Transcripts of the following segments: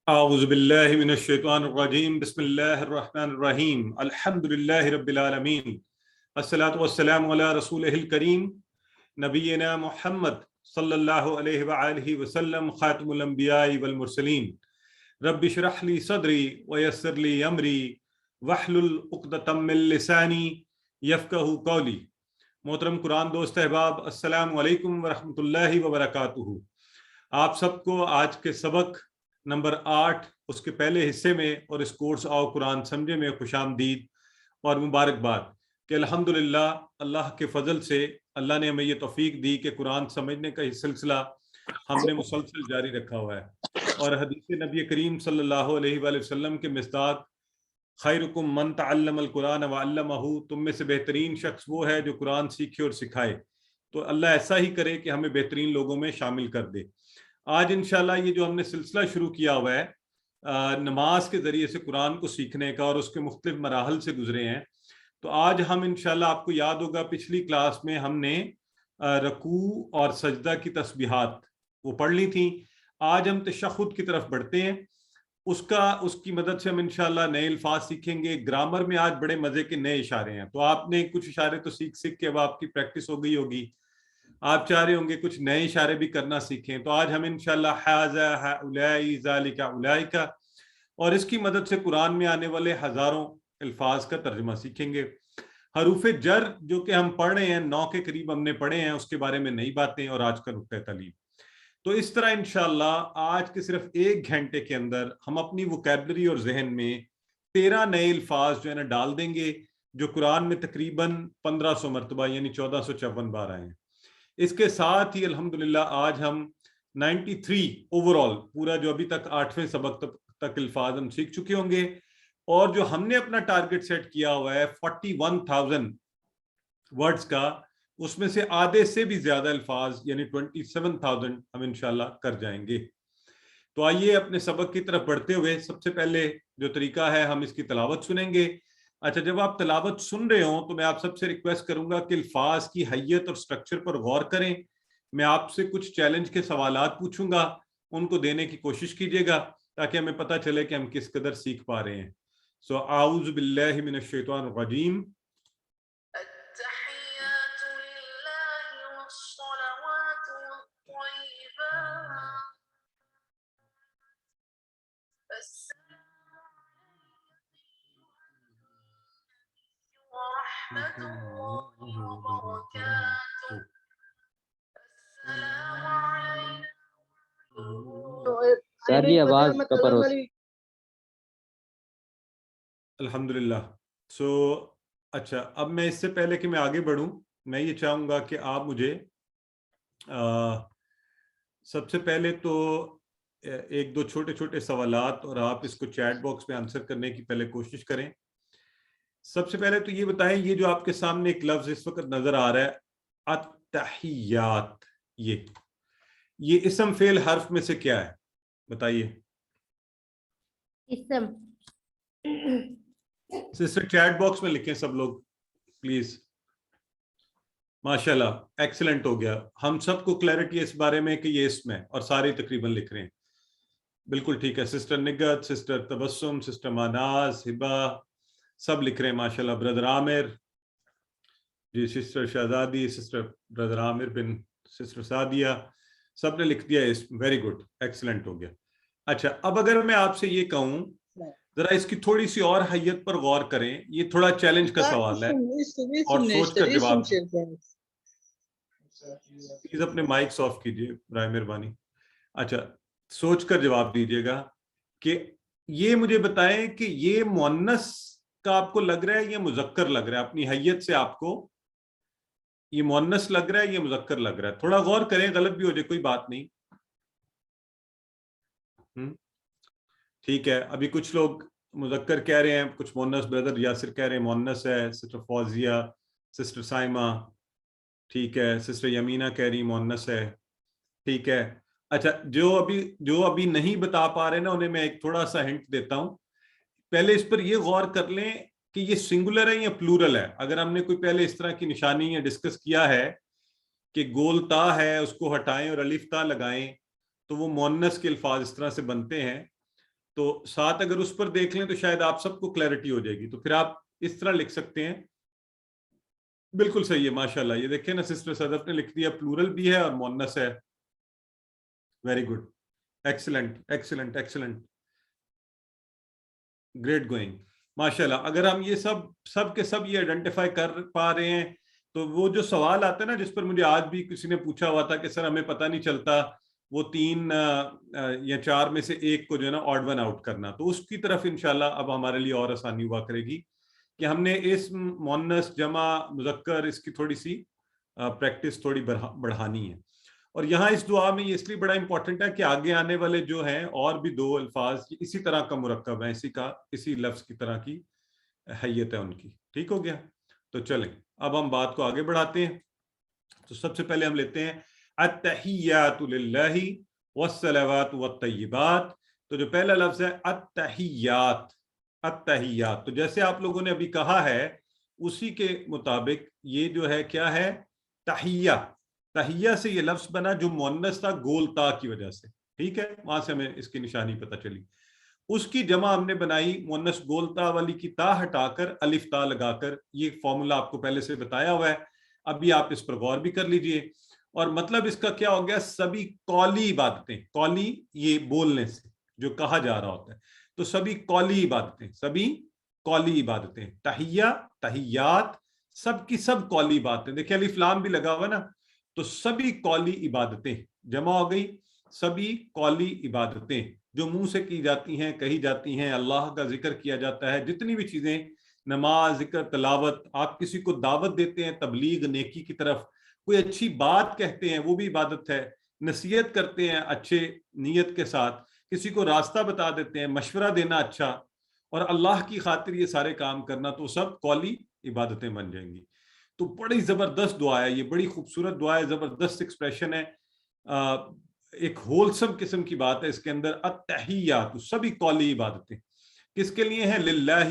اعوذ باللہ من الشیطان الرجیم بسم اللہ الرحمن الرحیم الحمد للہ رب العالمین الصلاۃ والسلام علی رسولہ الکریم نبینا محمد صلی اللہ علیہ وآلہ وسلم خاتم الانبیاء والمرسلین رب اشرح لی صدری ویسر لی امری واحلل عقدۃ من لسانی یفقہوا قولی۔ محترم قرآن دوست احباب، السلام علیکم ورحمۃ اللہ وبرکاتہ۔ آپ سب کو آج کے سبق نمبر 8 اس کے پہلے حصے میں اور اس کورس آؤ قرآن سمجھے میں خوش آمدید اور مبارکباد کہ الحمدللہ اللہ کے فضل سے اللہ نے ہمیں یہ توفیق دی کہ قرآن سمجھنے کا یہ سلسلہ ہم نے مسلسل جاری رکھا ہوا ہے، اور حدیث نبی کریم صلی اللہ علیہ وآلہ وسلم کے مصداق خیرکم من تعلم القرآن وعلمہ، تم میں سے بہترین شخص وہ ہے جو قرآن سیکھے اور سکھائے۔ تو اللہ ایسا ہی کرے کہ ہمیں بہترین لوگوں میں شامل کر دے۔ آج انشاءاللہ یہ جو ہم نے سلسلہ شروع کیا ہوا ہے نماز کے ذریعے سے قرآن کو سیکھنے کا، اور اس کے مختلف مراحل سے گزرے ہیں، تو آج ہم انشاءاللہ آپ کو یاد ہوگا پچھلی کلاس میں ہم نے رکوع اور سجدہ کی تسبیحات وہ پڑھ لی تھیں۔ آج ہم تشہد کی طرف بڑھتے ہیں، اس کی مدد سے ہم انشاءاللہ نئے الفاظ سیکھیں گے۔ گرامر میں آج بڑے مزے کے نئے اشارے ہیں، تو آپ نے کچھ اشارے تو سیکھ کے اب آپ کی پریکٹس ہو گئی ہوگی، آپ چاہ رہے ہوں گے کچھ نئے اشارے بھی کرنا سیکھیں۔ تو آج ہم انشاءاللہ ھذا ہؤلاء ذالک اولئک، اور اس کی مدد سے قرآن میں آنے والے ہزاروں الفاظ کا ترجمہ سیکھیں گے۔ حروف جر جو کہ ہم پڑھ رہے ہیں 9 کے قریب ہم نے پڑھے ہیں، اس کے بارے میں نئی باتیں اور آج کا نقطہ تعلیم۔ تو اس طرح انشاءاللہ آج کے صرف 1 گھنٹے کے اندر ہم اپنی ووکیبلری اور ذہن میں 13 نئے الفاظ جو ہے نا ڈال دیں گے، جو قرآن میں تقریباً 1500 مرتبہ یعنی 1454 بار آئے ہیں۔ اس کے ساتھ ہی الحمدللہ آج ہم 93 اوور آل پورا جو ابھی تک 8ویں سبق تک الفاظ ہم سیکھ چکے ہوں گے، اور جو ہم نے اپنا ٹارگٹ سیٹ کیا ہوا ہے 41,000 ورڈز کا، اس میں سے آدھے سے بھی زیادہ الفاظ یعنی 27,000 ہم انشاءاللہ کر جائیں گے۔ تو آئیے اپنے سبق کی طرف بڑھتے ہوئے سب سے پہلے جو طریقہ ہے ہم اس کی تلاوت سنیں گے۔ اچھا، جب آپ تلاوت سن رہے ہوں تو میں آپ سب سے ریکویسٹ کروں گا کہ الفاظ کی حیت اور سٹرکچر پر غور کریں۔ میں آپ سے کچھ چیلنج کے سوالات پوچھوں گا، ان کو دینے کی کوشش کیجیے گا تاکہ ہمیں پتہ چلے کہ ہم کس قدر سیکھ پا رہے ہیں۔ اعوذ باللہ من الشیطان الرجیم۔ سر یہ آواز کپر ہو۔ الحمدللہ۔ اچھا، اب میں اس سے پہلے کہ میں آگے بڑھوں، میں یہ چاہوں گا کہ آپ مجھے سب سے پہلے تو 1-2 چھوٹے چھوٹے سوالات، اور آپ اس کو چیٹ باکس میں آنسر کرنے کی پہلے کوشش کریں۔ سب سے پہلے تو یہ بتائیں، یہ جو آپ کے سامنے ایک لفظ اس وقت نظر آ رہا ہے التحیات، یہ اسم فعل حرف میں سے کیا ہے؟ بتائیے۔ اسم۔ سسٹر چیٹ باکس میں لکھیں سب لوگ پلیز۔ ماشاءاللہ، ایکسلنٹ ہو گیا، ہم سب کو کلیئرٹی اس بارے میں کہ یہ اسم ہے، اور سارے تقریباً لکھ رہے ہیں۔ بالکل ٹھیک ہے، سسٹر نگت، سسٹر تبسم، سسٹر ماناز، ہبا، سب لکھ رہے ہیں ماشاءاللہ۔ بردر عامر جی، سسٹر شہزادی، سسٹر بردر عامر بن سسٹر سعدیہ، سب نے لکھ دیا اسم، ویری گڈ، ایکسلنٹ ہو گیا۔ اچھا، اب اگر میں آپ سے یہ کہوں ذرا اس کی تھوڑی سی اور حیت پر غور کریں، یہ تھوڑا چیلنج کا سوال ہے، اور سوچ کر جواب پلیز اپنے مائکس آف کیجیے برائے مہربانی۔ اچھا، سوچ کر جواب دیجیے گا کہ یہ مجھے بتائیں کہ یہ مؤنث کا آپ کو لگ رہا ہے یا مذکر لگ رہا ہے؟ اپنی حیت سے آپ کو یہ مؤنث لگ رہا ہے یا مذکر لگ رہا ہے؟ تھوڑا غور کریں، غلط بھی ہو جائے کوئی بات نہیں۔ ٹھیک ہے، ابھی کچھ لوگ مذکر کہہ رہے ہیں، کچھ مؤنث، بردر یاسر کہہ رہے ہیں مؤنث ہے، سسٹر فوزیہ، سسٹر سائمہ، ٹھیک ہے، سسٹر یمینہ کہہ رہی مؤنث ہے، ٹھیک ہے۔ اچھا، جو ابھی نہیں بتا پا رہے نا، انہیں میں ایک تھوڑا سا ہنٹ دیتا ہوں۔ پہلے اس پر یہ غور کر لیں کہ یہ سنگولر ہے یا پلورل ہے۔ اگر ہم نے کوئی پہلے اس طرح کی نشانی یا ڈسکس کیا ہے کہ گول تا ہے، اس کو ہٹائیں اور الف تا لگائیں، تو وہ مؤنث کے الفاظ اس طرح سے بنتے ہیں۔ تو ساتھ اگر اس پر دیکھ لیں تو شاید آپ سب کو کلیئرٹی ہو جائے گی. تو پھر آپ اس طرح لکھ سکتے ہیں. بالکل صحیح ہے ماشاءاللہ. یہ دیکھیں نا سسٹر صدف نے لکھ دیا پلورل بھی ہے اور مؤنث ہے. Very good, excellent excellent excellent, great going ماشاءاللہ. اگر ہم یہ سب کے سب یہ آئیڈینٹیفائی کر پا رہے ہیں تو وہ جو سوال آتا ہے نا جس پر مجھے آج بھی کسی نے پوچھا ہوا تھا کہ سر ہمیں پتہ نہیں چلتا وہ 3 یا 4 میں سے ایک کو جو ہے نا آڈ ون آؤٹ کرنا, تو اس کی طرف انشاءاللہ اب ہمارے لیے اور آسانی ہوا کرے گی کہ ہم نے اسم مؤنث جمع مذکر اس کی تھوڑی سی پریکٹس تھوڑی بڑھانی ہے. اور یہاں اس دعا میں یہ اس لیے بڑا امپورٹنٹ ہے کہ آگے آنے والے جو ہیں اور بھی 2 الفاظ اسی طرح کا مرکب ہیں, اسی لفظ کی طرح کی حیت ہے ان کی. ٹھیک ہو گیا؟ تو چلیں اب ہم بات کو آگے بڑھاتے ہیں. تو سب سے پہلے ہم لیتے ہیں التحیات للہ والصلوات والطیبات. تو جو پہلا لفظ ہے التحیات, التحیات, تو جیسے آپ لوگوں نے ابھی کہا ہے اسی کے مطابق یہ جو ہے کیا ہے, تحیہ. تحیہ سے یہ لفظ بنا جو مؤنث تھا گول تا کی وجہ سے. ٹھیک ہے, وہاں سے ہمیں اس کی نشانی پتہ چلی. اس کی جمع ہم نے بنائی مؤنث گول تا والی کی تا ہٹا کر الف تا لگا کر. یہ فارمولا آپ کو پہلے سے بتایا ہوا ہے, ابھی آپ اس پر غور بھی کر لیجئے. اور مطلب اس کا کیا ہو گیا, سبھی قولی عبادتیں, قولی یہ بولنے سے جو کہا جا رہا ہوتا ہے, تو سبھی قولی عبادتیں, سبھی قولی عبادتیں. تحیہ تحیات سب کی سب قولی عبادتیں. دیکھیں الف لام بھی لگا ہوا نا, تو سبھی قولی عبادتیں جمع ہو گئی. سبھی قولی عبادتیں جو منہ سے کی جاتی ہیں, کہی جاتی ہیں, اللہ کا ذکر کیا جاتا ہے, جتنی بھی چیزیں, نماز, ذکر, تلاوت, آپ کسی کو دعوت دیتے ہیں تبلیغ نیکی کی طرف, کوئی اچھی بات کہتے ہیں وہ بھی عبادت ہے, نصیحت کرتے ہیں اچھے نیت کے ساتھ, کسی کو راستہ بتا دیتے ہیں, مشورہ دینا اچھا, اور اللہ کی خاطر یہ سارے کام کرنا, تو سب قولی عبادتیں بن جائیں گی. تو بڑی زبردست دعا ہے یہ, بڑی خوبصورت دعا ہے, زبردست ایکسپریشن ہے, ایک ہولسم قسم کی بات ہے اس کے اندر. التحیات سبھی قولی عبادتیں کس کے لیے ہیں, للہ.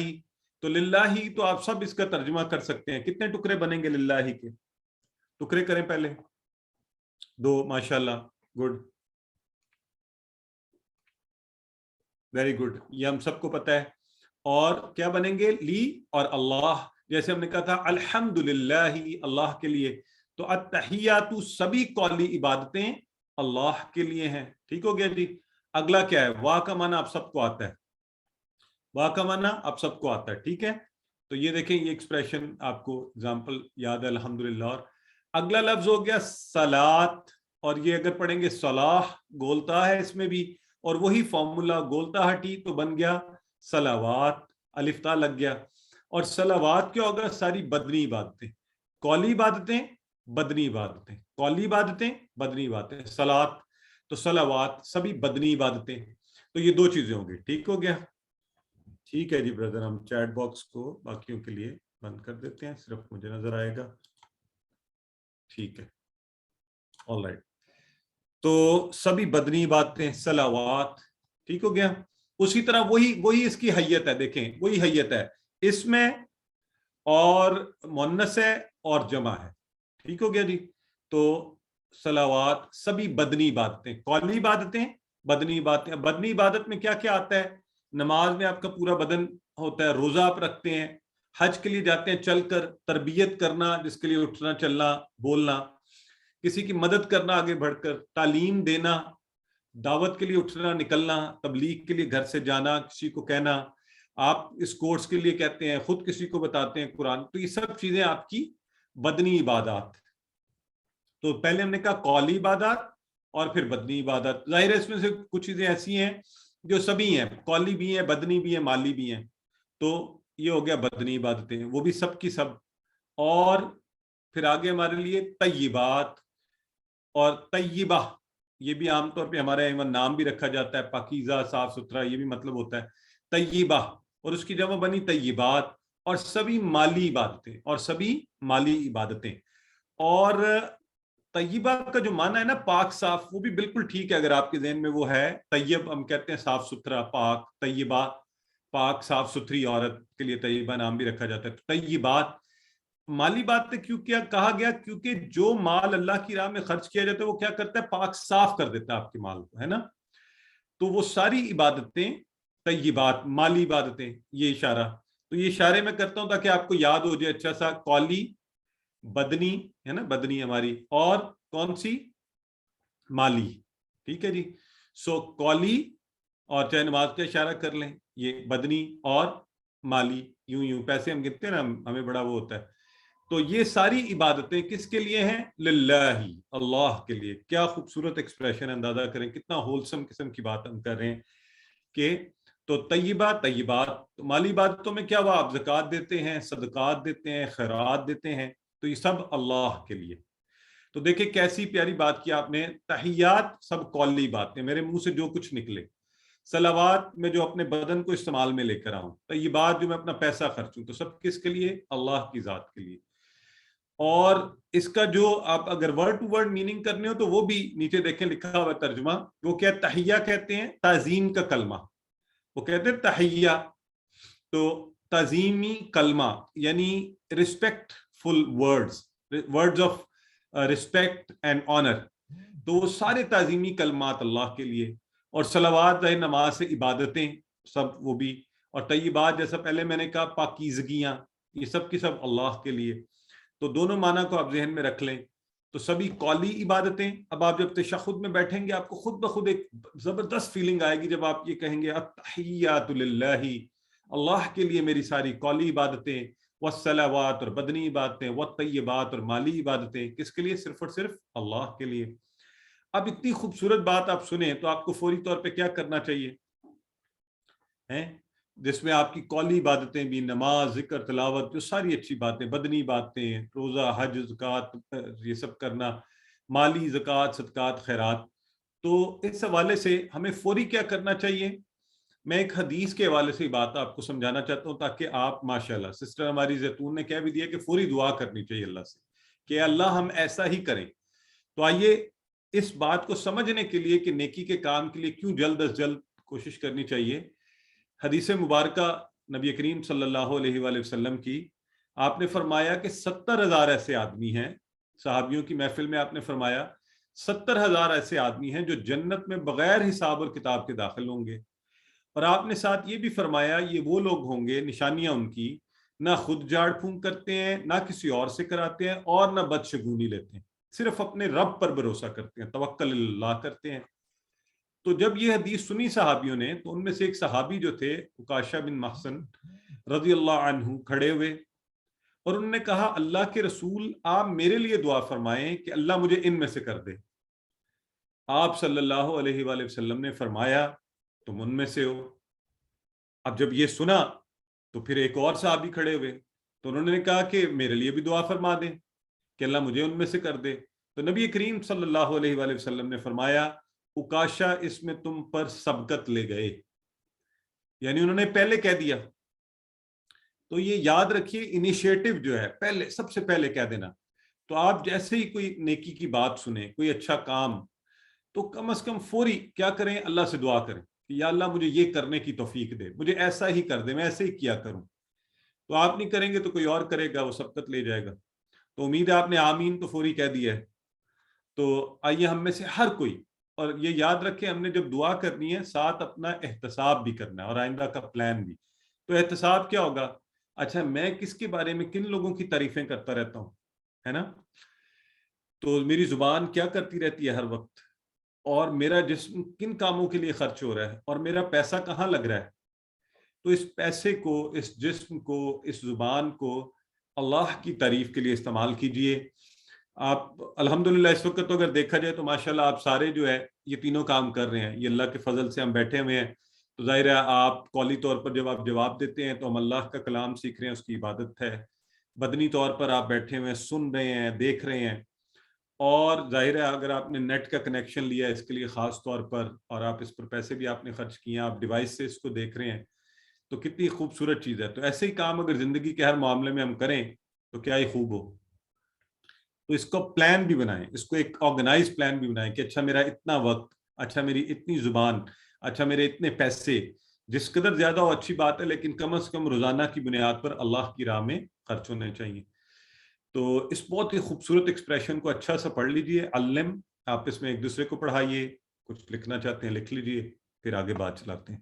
تو للہ تو آپ سب اس کا ترجمہ کر سکتے ہیں. کتنے ٹکڑے بنیں گے للہ کے؟ ٹکڑے کریں پہلے 2. ماشاءاللہ, گڈ, ویری گڈ, یہ ہم سب کو پتہ ہے. اور کیا بنیں گے, لی اور اللہ. جیسے ہم نے کہا تھا الحمدللہ اللہ کے لیے, تو التحیات سبھی قولی عبادتیں اللہ کے لیے ہیں. ٹھیک ہو گیا جی. اگلا کیا ہے, واہ کا معنی آپ سب کو آتا ہے, واہ کا معنی آپ سب کو آتا ہے. ٹھیک ہے, تو یہ دیکھیں یہ ایکسپریشن آپ کو اگزامپل یاد ہے الحمدللہ. اور اگلا لفظ ہو گیا صلات, اور یہ اگر پڑھیں گے صلاح, گولتا ہے اس میں بھی, اور وہی فارمولا گولتا ہٹی تو بن گیا صلوات, الف تا لگ گیا. اور صلوات کیا ہوگا, ساری بدنی عبادتیں, قولی عبادتیں, بدنی عبادتیں, قولی عبادتیں, بدنی عبادتیں. صلات تو صلوات سبھی بدنی عبادتیں. تو یہ 2 چیزیں ہوں گی. ٹھیک ہو گیا؟ ٹھیک ہے جی بردر, ہم چیٹ باکس کو باقیوں کے لیے بند کر دیتے ہیں, صرف مجھے نظر آئے گا. ٹھیک ہے, آل رائٹ. تو سبھی بدنی باتیں صلوات. ٹھیک ہو گیا. اسی طرح وہی اس کی حیت ہے, دیکھیں وہی حیت ہے اس میں, اور مؤنث ہے اور جمع ہے. ٹھیک ہو گیا جی. تو صلوات سبھی بدنی عبادتیں, قولی عبادتیں, بدنی عبادتیں. بدنی عبادت میں کیا کیا آتا ہے, نماز میں آپ کا پورا بدن ہوتا ہے, روزہ آپ رکھتے ہیں, حج کے لیے جاتے ہیں چل کر, تربیت کرنا جس کے لیے اٹھنا چلنا بولنا, کسی کی مدد کرنا آگے بڑھ کر, تعلیم دینا, دعوت کے لیے اٹھنا نکلنا, تبلیغ کے لیے گھر سے جانا, کسی کو کہنا, آپ اس کورس کے لیے کہتے ہیں, خود کسی کو بتاتے ہیں قرآن. تو یہ سب چیزیں آپ کی بدنی عبادات. تو پہلے ہم نے کہا قولی عبادات اور پھر بدنی عبادات. ظاہر ہے اس میں سے کچھ چیزیں ایسی ہیں جو سبھی ہیں, قولی بھی ہیں, بدنی بھی ہیں, مالی بھی ہیں. تو یہ ہو گیا بدنی عبادتیں, وہ بھی سب کی سب. اور پھر آگے ہمارے لیے طیبات اور طیبہ, یہ بھی عام طور پہ ہمارے ایون نام بھی رکھا جاتا ہے, پاکیزہ, صاف ستھرا, یہ بھی مطلب ہوتا ہے طیبہ, اور اس کی جمع بنی طیبات. اور سبھی مالی عبادتیں, اور سبھی مالی عبادتیں. اور طیبہ کا جو معنی ہے نا پاک صاف, وہ بھی بالکل ٹھیک ہے اگر آپ کے ذہن میں وہ ہے. طیب ہم کہتے ہیں صاف ستھرا, پاک, طیبہ پاک صاف ستھری عورت کے لیے طیبہ نام بھی رکھا جاتا ہے. طیبات مالی بات کیوں کیا کہا گیا, کیونکہ جو مال اللہ کی راہ میں خرچ کیا جاتا ہے وہ کیا کرتا ہے, پاک صاف کر دیتا ہے آپ کے مال کو, ہے نا. تو وہ ساری عبادتیں طیبات مالی عبادتیں، یہ اشارہ، تو یہ اشارے میں کرتا ہوں تاکہ آپ کو یاد ہو جائے اچھا سا. قولی، بدنی ہے نا، بدنی ہماری، اور کون سی؟ مالی. ٹھیک ہے جی. سو قولی، اور چاہے نماز کا اشارہ کر لیں، یہ بدنی اور مالی، یوں یوں پیسے ہم گنتے ہیں نا، ہمیں بڑا وہ ہوتا ہے. تو یہ ساری عبادتیں کس کے لیے ہیں؟ للہ، اللہ کے لیے. کیا خوبصورت ایکسپریشن، اندازہ کریں کتنا ہولسم قسم کی بات ہم کر رہے ہیں. کہ تو طیبات مالی عبادتوں میں کیا ہوا؟ آپ زکوٰۃ دیتے ہیں، صدقات دیتے ہیں، خیرات دیتے ہیں، تو یہ سب اللہ کے لیے. تو دیکھیں کیسی پیاری بات کی آپ نے. تحیات سب قولی باتیں، میرے منہ سے جو کچھ نکلے. صلوات میں جو اپنے بدن کو استعمال میں لے کر آؤں. طیبات جو میں اپنا پیسہ خرچوں، تو سب کس کے لیے؟ اللہ کی ذات کے لیے. اور اس کا جو آپ اگر ورڈ ٹو ورڈ میننگ کرنے ہو تو وہ بھی نیچے دیکھیں لکھا ہوا ترجمہ. وہ کیا؟ تحیہ کہتے ہیں تعظیم کا کلمہ. وہ کہتے ہیں تحیہ، تو تعظیمی کلمہ یعنی respectful words of respect and honour. تو وہ سارے تعظیمی کلمات اللہ کے لیے. اور صلوات ہے نماز سے عبادتیں سب وہ بھی. اور طیبات جیسا پہلے میں نے کہا پاکیزگیاں، یہ سب کی سب اللہ کے لیے. تو دونوں معنی کو آپ ذہن میں رکھ لیں. تو سبھی قولی عبادتیں. اب آپ جب تشہد میں بیٹھیں گے آپ کو خود بخود ایک زبردست فیلنگ آئے گی جب آپ یہ کہیں گے التحیات للہ، اللہ کے لیے میری ساری قولی عبادتیں، والصلوات اور بدنی عبادتیں، والطیبات اور مالی عبادتیں. کس کے لیے؟ صرف اور صرف اللہ کے لیے. اب اتنی خوبصورت بات آپ سنیں تو آپ کو فوری طور پہ کیا کرنا چاہیے ہیں؟ جس میں آپ کی قولی عبادتیں بھی، نماز، ذکر، تلاوت، جو ساری اچھی باتیں، بدنی باتیں، روزہ، حج، زکوٰۃ، یہ سب کرنا، مالی، زکوٰۃ، صدقات، خیرات. تو اس حوالے سے ہمیں فوری کیا کرنا چاہیے؟ میں ایک حدیث کے حوالے سے بات آپ کو سمجھانا چاہتا ہوں تاکہ آپ ماشاءاللہ، سسٹر ہماری زیتون نے کہہ بھی دیا کہ فوری دعا کرنی چاہیے اللہ سے کہ اللہ ہم ایسا ہی کریں. تو آئیے اس بات کو سمجھنے کے لیے کہ نیکی کے کام کے لیے کیوں جلد از جلد کوشش کرنی چاہیے، حدیث مبارکہ نبی کریم صلی اللہ علیہ وآلہ وسلم کی. آپ نے فرمایا کہ 70,000 ایسے آدمی ہیں، صحابیوں کی محفل میں آپ نے فرمایا 70,000 ایسے آدمی ہیں جو جنت میں بغیر حساب اور کتاب کے داخل ہوں گے. اور آپ نے ساتھ یہ بھی فرمایا یہ وہ لوگ ہوں گے، نشانیاں ان کی، نہ خود جھاڑ پھونک کرتے ہیں، نہ کسی اور سے کراتے ہیں، اور نہ بدشگونی لیتے ہیں، صرف اپنے رب پر بھروسہ کرتے ہیں، توکل اللہ کرتے ہیں. تو جب یہ حدیث سنی صحابیوں نے تو ان میں سے ایک صحابی جو تھے عکاشہ بن محصن رضی اللہ عنہ کھڑے ہوئے اور انہوں نے کہا اللہ کے رسول آپ میرے لیے دعا فرمائیں کہ اللہ مجھے ان میں سے کر دے. آپ صلی اللہ علیہ وآلہ وسلم نے فرمایا تم ان میں سے ہو. اب جب یہ سنا تو پھر ایک اور صحابی کھڑے ہوئے تو انہوں نے کہا کہ میرے لیے بھی دعا فرما دیں کہ اللہ مجھے ان میں سے کر دے. تو نبی کریم صلی اللہ علیہ وآلہ وسلم نے فرمایا عکاشہ اس میں تم پر سبقت لے گئے، یعنی انہوں نے پہلے کہہ دیا. تو یہ یاد رکھیے انیشیٹو جو ہے پہلے، سب سے پہلے کہہ دینا. تو آپ جیسے ہی کوئی نیکی کی بات سنیں، کوئی اچھا کام، تو کم از کم فوری کیا کریں؟ اللہ سے دعا کریں کہ یا اللہ مجھے یہ کرنے کی توفیق دے، مجھے ایسا ہی کر دے، میں ایسے ہی کیا کروں. تو آپ نہیں کریں گے تو کوئی اور کرے گا، وہ سبقت لے جائے گا. تو امید ہے آپ نے آمین تو فوری کہہ دیا ہے. تو آئیے ہم میں سے ہر کوئی، اور یہ یاد رکھیں ہم نے جب دعا کرنی ہے ساتھ اپنا احتساب بھی کرنا ہے اور آئندہ کا پلان بھی. تو احتساب کیا ہوگا؟ اچھا میں کس کے بارے میں کن لوگوں کی تعریفیں کرتا رہتا ہوں، ہے نا؟ تو میری زبان کیا کرتی رہتی ہے ہر وقت، اور میرا جسم کن کاموں کے لیے خرچ ہو رہا ہے، اور میرا پیسہ کہاں لگ رہا ہے. تو اس پیسے کو، اس جسم کو، اس زبان کو اللہ کی تعریف کے لیے استعمال کیجئے. آپ الحمدللہ اس وقت تو اگر دیکھا جائے تو ماشاءاللہ آپ سارے جو ہے یہ تینوں کام کر رہے ہیں. یہ اللہ کے فضل سے ہم بیٹھے ہوئے ہیں. تو ظاہر ہے آپ قولی طور پر جب آپ جواب دیتے ہیں تو ہم اللہ کا کلام سیکھ رہے ہیں، اس کی عبادت ہے. بدنی طور پر آپ بیٹھے ہوئے ہیں، سن رہے ہیں، دیکھ رہے ہیں. اور ظاہر ہے اگر آپ نے نیٹ کا کنیکشن لیا ہے اس کے لیے خاص طور پر، اور آپ اس پر پیسے بھی آپ نے خرچ کیے ہیں، آپ ڈیوائس سے اس کو دیکھ رہے ہیں، تو کتنی خوبصورت چیز ہے. تو ایسے ہی کام اگر زندگی کے ہر معاملے میں ہم کریں تو کیا ہی خوب ہو. تو اس کو پلان بھی بنائیں، اس کو ایک آرگنائز پلان بھی بنائیں کہ اچھا میرا اتنا وقت، اچھا میری اتنی زبان، اچھا میرے اتنے پیسے، جس قدر زیادہ ہو اچھی بات ہے لیکن کم از کم روزانہ کی بنیاد پر اللہ کی راہ میں خرچ ہونے چاہیے. تو اس بہت ہی خوبصورت ایکسپریشن کو اچھا سا پڑھ لیجئے. علم، آپ میں ایک دوسرے کو پڑھائیے، کچھ لکھنا چاہتے ہیں لکھ لیجئے، پھر آگے بات چلاتے ہیں.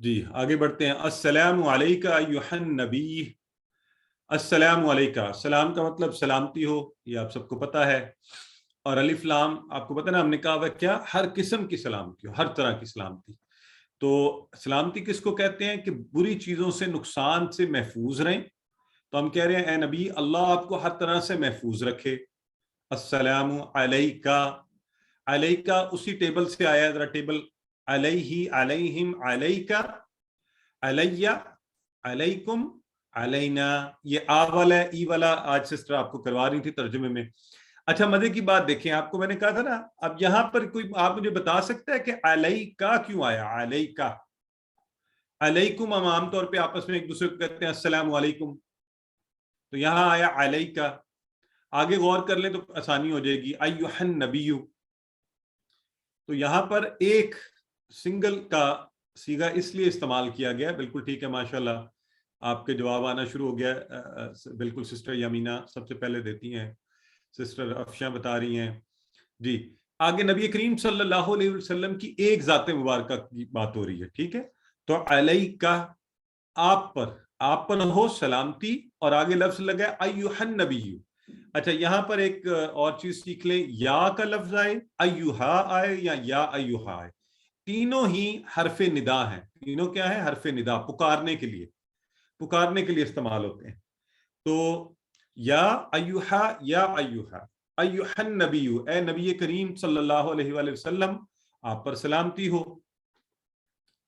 جی آگے بڑھتے ہیں. السلام علیکہ ایھا النبی. السلام علیکہ، سلام کا مطلب سلامتی ہو، یہ آپ سب کو پتا ہے. اور الف لام آپ کو پتا نا، ہم نے کہا ہوا کیا، ہر قسم کی سلامتی ہو، ہر طرح کی سلامتی. تو سلامتی کس کو کہتے ہیں کہ بری چیزوں سے، نقصان سے محفوظ رہیں. تو ہم کہہ رہے ہیں اے نبی اللہ آپ کو ہر طرح سے محفوظ رکھے. السلام علیکہ، علیکہ اسی ٹیبل سے آیا، ذرا ٹیبل علیہ، علیہم، علیکہ، علیہ، علیکم، علینا. یہ آ والا ہے، ای والا آج سسٹر آپ کو کروا رہی تھی ترجمے میں. اچھا مزے کی بات دیکھیں، آپ کو میں نے کہا تھا نا، اب یہاں پر کوئی آپ مجھے بتا سکتا ہے کہ علیکہ کیوں آیا؟ علیکہ، علیکم ہم عام طور پہ آپس میں ایک دوسرے کو کہتے ہیں السلام علیکم، تو یہاں آیا علیکہ. آگے غور کر لیں تو آسانی ہو جائے گی. ایھا النبی، تو یہاں پر ایک سنگل کا صیغہ اس لیے استعمال کیا گیا. بالکل ٹھیک ہے، ماشاءاللہ آپ کے جواب آنا شروع ہو گیا. بالکل سسٹر یمینہ سب سے پہلے دیتی ہیں، سسٹر افشاں بتا رہی ہیں. جی آگے نبی کریم صلی اللہ علیہ وسلم کی ایک ذات مبارکہ کی بات ہو رہی ہے. ٹھیک ہے، تو علیکہ آپ پر ہو سلامتی، اور آگے لفظ لگا ایھا النبی. اچھا یہاں پر ایک اور چیز سیکھ لیں، یا کا لفظ آئے، ایھا آئے یا ایھا آئے، تینوں ہی حرف ندا ہیں. تینوں کیا ہے؟ حرف ندا، پکارنے کے لیے استعمال ہوتے ہیں. تو یا ایھا، یا ایھا، ایھا النبی، اے نبی کریم صلی اللہ علیہ وآلہ وسلم آپ پر سلامتی ہو.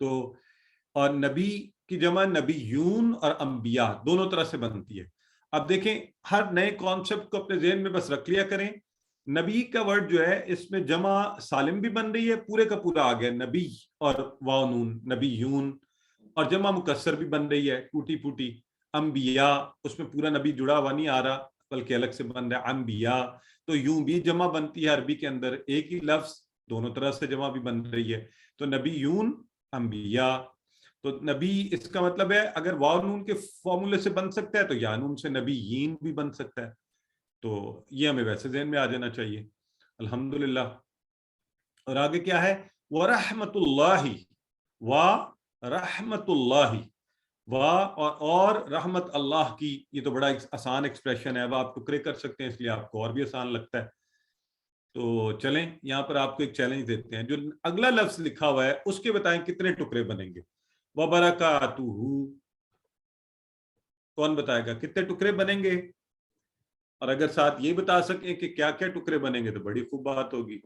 تو اور نبی کی جمع نبیون اور انبیاء دونوں طرح سے بنتی ہے. اب دیکھیں ہر نئے کانسیپٹ کو اپنے ذہن میں بس رکھ لیا کریں. نبی کا ورڈ جو ہے اس میں جمع سالم بھی بن رہی ہے، پورے کا پورا آ گیا نبی اور واو نون، نبیون. اور جمع مکسر بھی بن رہی ہے ٹوٹی پھوٹی، انبیاء، اس میں پورا نبی جڑا ہوا نہیں آ رہا بلکہ الگ سے بن رہا ہے انبیاء. تو یوں بھی جمع بنتی ہے عربی کے اندر، ایک ہی لفظ دونوں طرح سے جمع بھی بن رہی ہے. تو نبیون، انبیاء. تو نبی اس کا مطلب ہے اگر واو نون کے فارمولے سے بن سکتا ہے تو یا نون سے نبیین بھی بن سکتا ہے. تو یہ ہمیں ویسے ذہن میں آ جانا چاہیے. الحمدللہ. اور آگے کیا ہے؟ وَرَحْمَةُ اللَّهِ، وَرَحْمَةُ اللَّهِ، اور رحمت اللہ کی. یہ تو بڑا آسان ایکسپریشن ہے، اب آپ ٹکرے کر سکتے ہیں اس لیے آپ کو اور بھی آسان لگتا ہے. تو چلیں یہاں پر آپ کو ایک چیلنج دیتے ہیں، جو اگلا لفظ لکھا ہوا ہے اس کے بتائیں کتنے ٹکرے بنیں گے. وَبَرَكَاتُهُ، کون بتائے گا کتنے ٹکرے بنیں گے؟ اور اگر ساتھ یہ بتا سکیں کہ کیا کیا ٹکرے بنیں گے تو بڑی خوب بات ہوگی.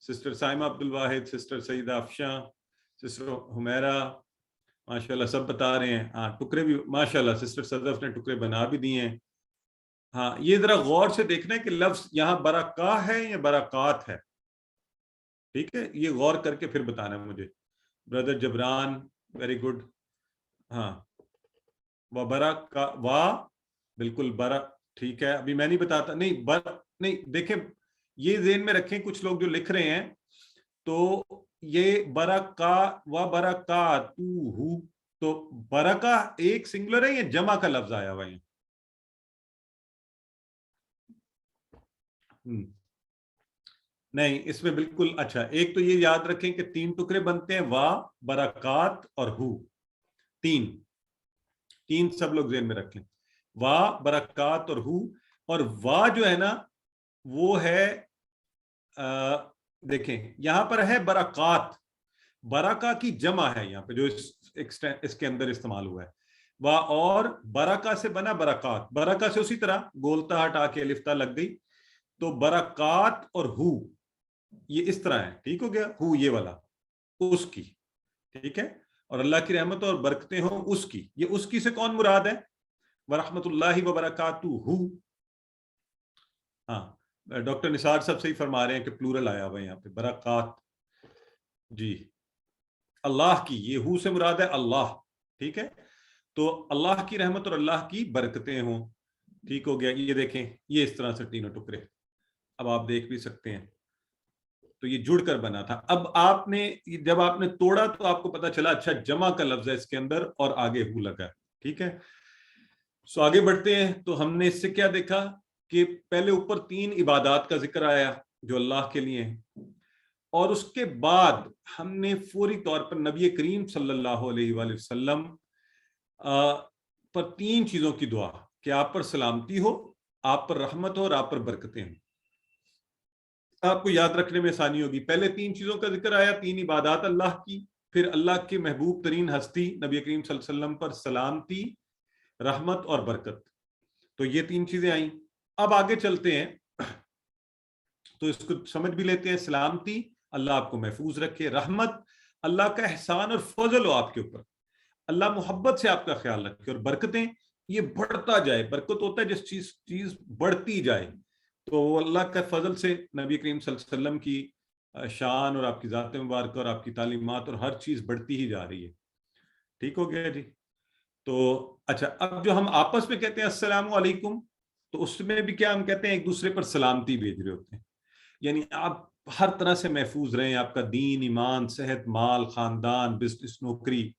سسٹر سائمہ عبدالواحد، سسٹر سیدہ افشاں، سسٹر حمیرہ، ماشاءاللہ سب بتا رہے ہیں. ہاں ٹکرے بھی ماشاءاللہ سسٹر صدف نے ٹکرے بنا بھی دیے ہیں. ہاں یہ ذرا غور سے دیکھنا ہے کہ لفظ یہاں برکا ہے یا برکات ہے. ٹھیک ہے، یہ غور کر کے پھر بتانا ہے مجھے. Brother Jibran very good. ہاں برکا، واہ بالکل برا، ٹھیک ہے. ابھی میں نہیں بتاتا، نہیں دیکھیں یہ ذہن میں رکھیں، کچھ لوگ جو لکھ رہے ہیں تو یہ برکا و برکاتہ، تو برکا ایک سنگولر ہے یا جمع کا لفظ آیا ہوا ہے؟ نہیں اس میں بالکل. اچھا ایک تو یہ یاد رکھیں کہ تین ٹکڑے بنتے ہیں، وا، برکات اور ہو. تین سب لوگ ذہن میں رکھ لیں، وا، برکات اور ہو. اور وا جو ہے نا وہ ہے دیکھیں یہاں پر ہے برکات، برکا کی جمع ہے یہاں پہ جو اس کے اندر استعمال ہوا ہے. وا اور برکا سے بنا برکات، برکا سے اسی طرح گولتا ہٹا کے الف تا لگ گئی. تو برکات اور ہو یہ اس طرح ہے. ٹھیک ہو گیا، ہو یہ والا اس کی. ٹھیک ہے، اور اللہ کی رحمت اور برکتیں ہوں اس کی. یہ اس کی سے کون مراد ہے؟ ورحمۃ اللہ وبرکاتہ. ہاں ڈاکٹر نثار صاحب صحیح فرما رہے ہیں کہ پلورل آیا ہوا ہے یہاں پہ برکات. جی اللہ کی، یہ ہو سے مراد ہے اللہ. ٹھیک ہے، تو اللہ کی رحمت اور اللہ کی برکتیں ہوں. ٹھیک ہو گیا. یہ دیکھیں یہ اس طرح سے تینوں ٹکڑے اب آپ دیکھ بھی سکتے ہیں. تو یہ جڑ کر بنا تھا. اب آپ نے جب آپ نے توڑا تو آپ کو پتا چلا اچھا جمع کا لفظ ہے اس کے اندر اور آگے ہو لگا. ٹھیک ہے، سو آگے بڑھتے ہیں. تو ہم نے اس سے کیا دیکھا کہ پہلے اوپر تین عبادات کا ذکر آیا جو اللہ کے لیے ہیں. اور اس کے بعد ہم نے فوری طور پر نبی کریم صلی اللہ علیہ وآلہ وسلم پر 3 چیزوں کی دعا کہ آپ پر سلامتی ہو، آپ پر رحمت ہو اور آپ پر برکتیں ہوں۔ آپ کو یاد رکھنے میں آسانی ہوگی، پہلے 3 چیزوں کا ذکر آیا، 3 عبادات اللہ کی، پھر اللہ کے محبوب ترین ہستی نبی کریم صلی اللہ علیہ وسلم پر سلامتی، رحمت اور برکت، تو یہ 3 چیزیں آئیں۔ اب آگے چلتے ہیں تو اس کو سمجھ بھی لیتے ہیں۔ سلامتی، اللہ آپ کو محفوظ رکھے، رحمت، اللہ کا احسان اور فضل ہو آپ کے اوپر، اللہ محبت سے آپ کا خیال رکھے، اور برکتیں، یہ بڑھتا جائے، برکت ہوتا ہے جس چیز بڑھتی جائے، تو وہ اللہ کا فضل سے نبی کریم صلی اللہ علیہ وسلم کی شان اور آپ کی ذات مبارکہ اور آپ کی تعلیمات اور ہر چیز بڑھتی ہی جا رہی ہے۔ ٹھیک ہو گیا جی؟ تو اچھا، اب جو ہم آپس میں کہتے ہیں السلام علیکم، تو اس میں بھی کیا ہم کہتے ہیں؟ ایک دوسرے پر سلامتی بھیج رہے ہوتے ہیں، یعنی آپ ہر طرح سے محفوظ رہیں، آپ کا دین، ایمان، صحت، مال، خاندان، بزنس، نوکری،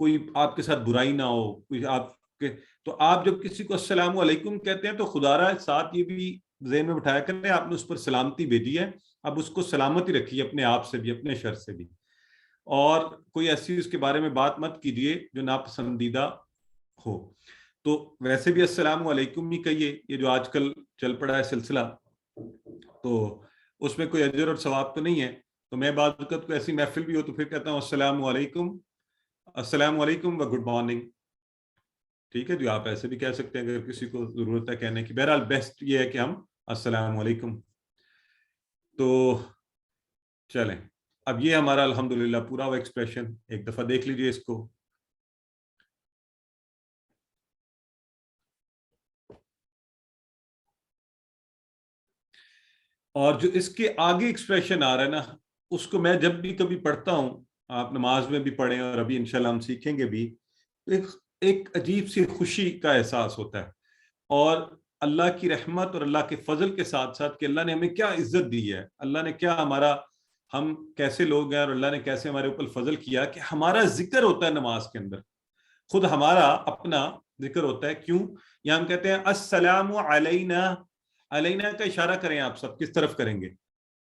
کوئی آپ کے ساتھ برائی نہ ہو، کوئی آپ کے، تو آپ جب کسی کو السلام علیکم کہتے ہیں تو خدا را ساتھ یہ بھی ذہن میں بٹھایا کریں آپ نے اس پر سلامتی بھیجی ہے، اب اس کو سلامتی رکھیے اپنے آپ سے بھی، اپنے شر سے بھی، اور کوئی ایسی اس کے بارے میں بات مت کیجیے جو ناپسندیدہ ہو۔ تو ویسے بھی السلام علیکم ہی کہیے، یہ جو آج کل چل پڑا ہے سلسلہ، تو اس میں کوئی اجر اور ثواب تو نہیں ہے، تو میں بعض وقت کو ایسی محفل بھی ہو تو پھر کہتا ہوں السلام علیکم، السلام علیکم و گڈ مارننگ۔ ٹھیک ہے جی، آپ ایسے بھی کہہ سکتے ہیں اگر کسی کو ضرورت ہے کہنے کی، بہرحال بیسٹ یہ ہے کہ ہم السلام علیکم۔ تو چلیں، اب یہ ہمارا الحمدللہ پورا وہ ایکسپریشن ایک دفعہ دیکھ لیجئے اس کو۔ اور جو اس کے آگے ایکسپریشن آ رہا ہے نا، اس کو میں جب بھی کبھی پڑھتا ہوں، آپ نماز میں بھی پڑھیں اور ابھی انشاءاللہ ہم سیکھیں گے بھی، ایک عجیب سی خوشی کا احساس ہوتا ہے، اور اللہ کی رحمت اور اللہ کے فضل کے ساتھ ساتھ کہ اللہ نے ہمیں کیا عزت دی ہے، اللہ نے کیا ہم کیسے لوگ ہیں، اور اللہ نے کیسے ہمارے اوپر فضل کیا کہ ہمارا ذکر ہوتا ہے نماز کے اندر، خود ہمارا اپنا ذکر ہوتا ہے۔ کیوں؟ یہاں ہم کہتے ہیں السلام علینا، علینا کا اشارہ کریں، آپ سب کس طرف کریں گے؟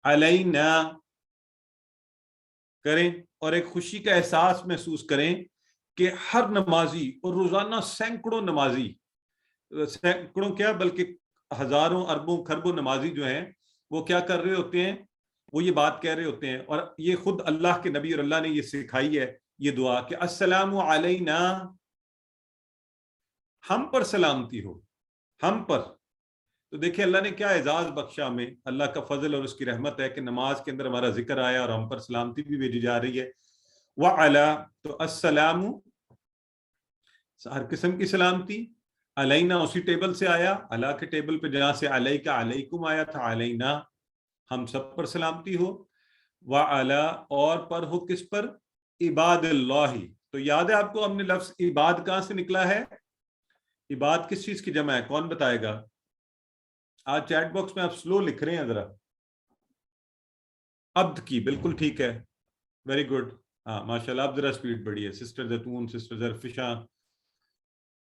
علینا کریں، اور ایک خوشی کا احساس محسوس کریں کہ ہر نمازی، اور روزانہ سینکڑوں نمازی، سینکڑوں کیا بلکہ ہزاروں اربوں کھربوں نمازی جو ہیں وہ کیا کر رہے ہوتے ہیں؟ وہ یہ بات کہہ رہے ہوتے ہیں، اور یہ خود اللہ کے نبی اور اللہ نے یہ سکھائی ہے یہ دعا کہ السلام علینا، ہم پر سلامتی ہو، ہم پر۔ تو دیکھیں اللہ نے کیا اعزاز بخشا ہمیں، اللہ کا فضل اور اس کی رحمت ہے کہ نماز کے اندر ہمارا ذکر آیا اور ہم پر سلامتی بھی بھیجی جا رہی ہے۔ وعلا، تو السلام ہر قسم کی سلامتی، علینا اسی ٹیبل سے آیا، اللہ کے ٹیبل پہ جہاں سے علیکا علیکم آیا تھا، علینا ہم سب پر سلامتی ہو، وعلا اور پر ہو کس پر؟ عباد اللہ۔ تو یاد ہے آپ کو ہم نے لفظ عباد کہاں سے نکلا ہے؟ عباد کس چیز کی جمع ہے؟ کون بتائے گا؟ آج چیٹ باکس میں آپ سلو لکھ رہے ہیں ذرا۔ عبد کی، بالکل ٹھیک ہے، ویری گڈ، ہاں ماشاءاللہ، اب ذرا سپیڈ بڑھی ہے، سسٹر زیتون، سسٹر زرفشاں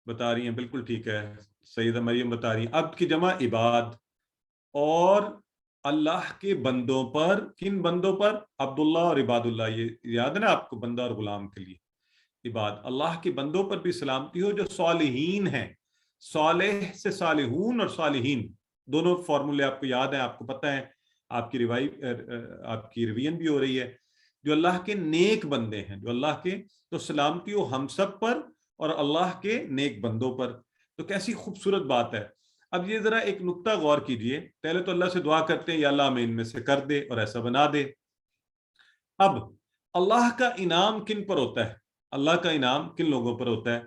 بتا رہی ہیں، بالکل ٹھیک ہے، سیدہ مریم بتا رہی ہیں، عبد کی جمع عباد، اور اللہ کے بندوں پر، کن بندوں پر؟ عبداللہ اور عباد اللہ، یہ یاد ہے نا آپ کو، بندہ اور غلام کے لیے عباد، اللہ کے بندوں پر بھی سلامتی ہو جو صالحین ہیں، صالح سے صالحون اور صالحین دونوں فارمولے آپ کو یاد ہیں، آپ کو پتہ ہے، آپ کی ریویژن بھی ہو رہی ہے، جو اللہ کے نیک بندے ہیں، جو اللہ کے، تو سلامتی ہو ہم سب پر اور اللہ کے نیک بندوں پر۔ تو کیسی خوبصورت بات ہے۔ اب یہ ذرا ایک نقطہ غور کیجئے، پہلے تو اللہ سے دعا کرتے ہیں یا اللہ ہمیں ان میں سے کر دے اور ایسا بنا دے۔ اب اللہ کا انعام کن پر ہوتا ہے؟ اللہ کا انعام کن لوگوں پر ہوتا ہے؟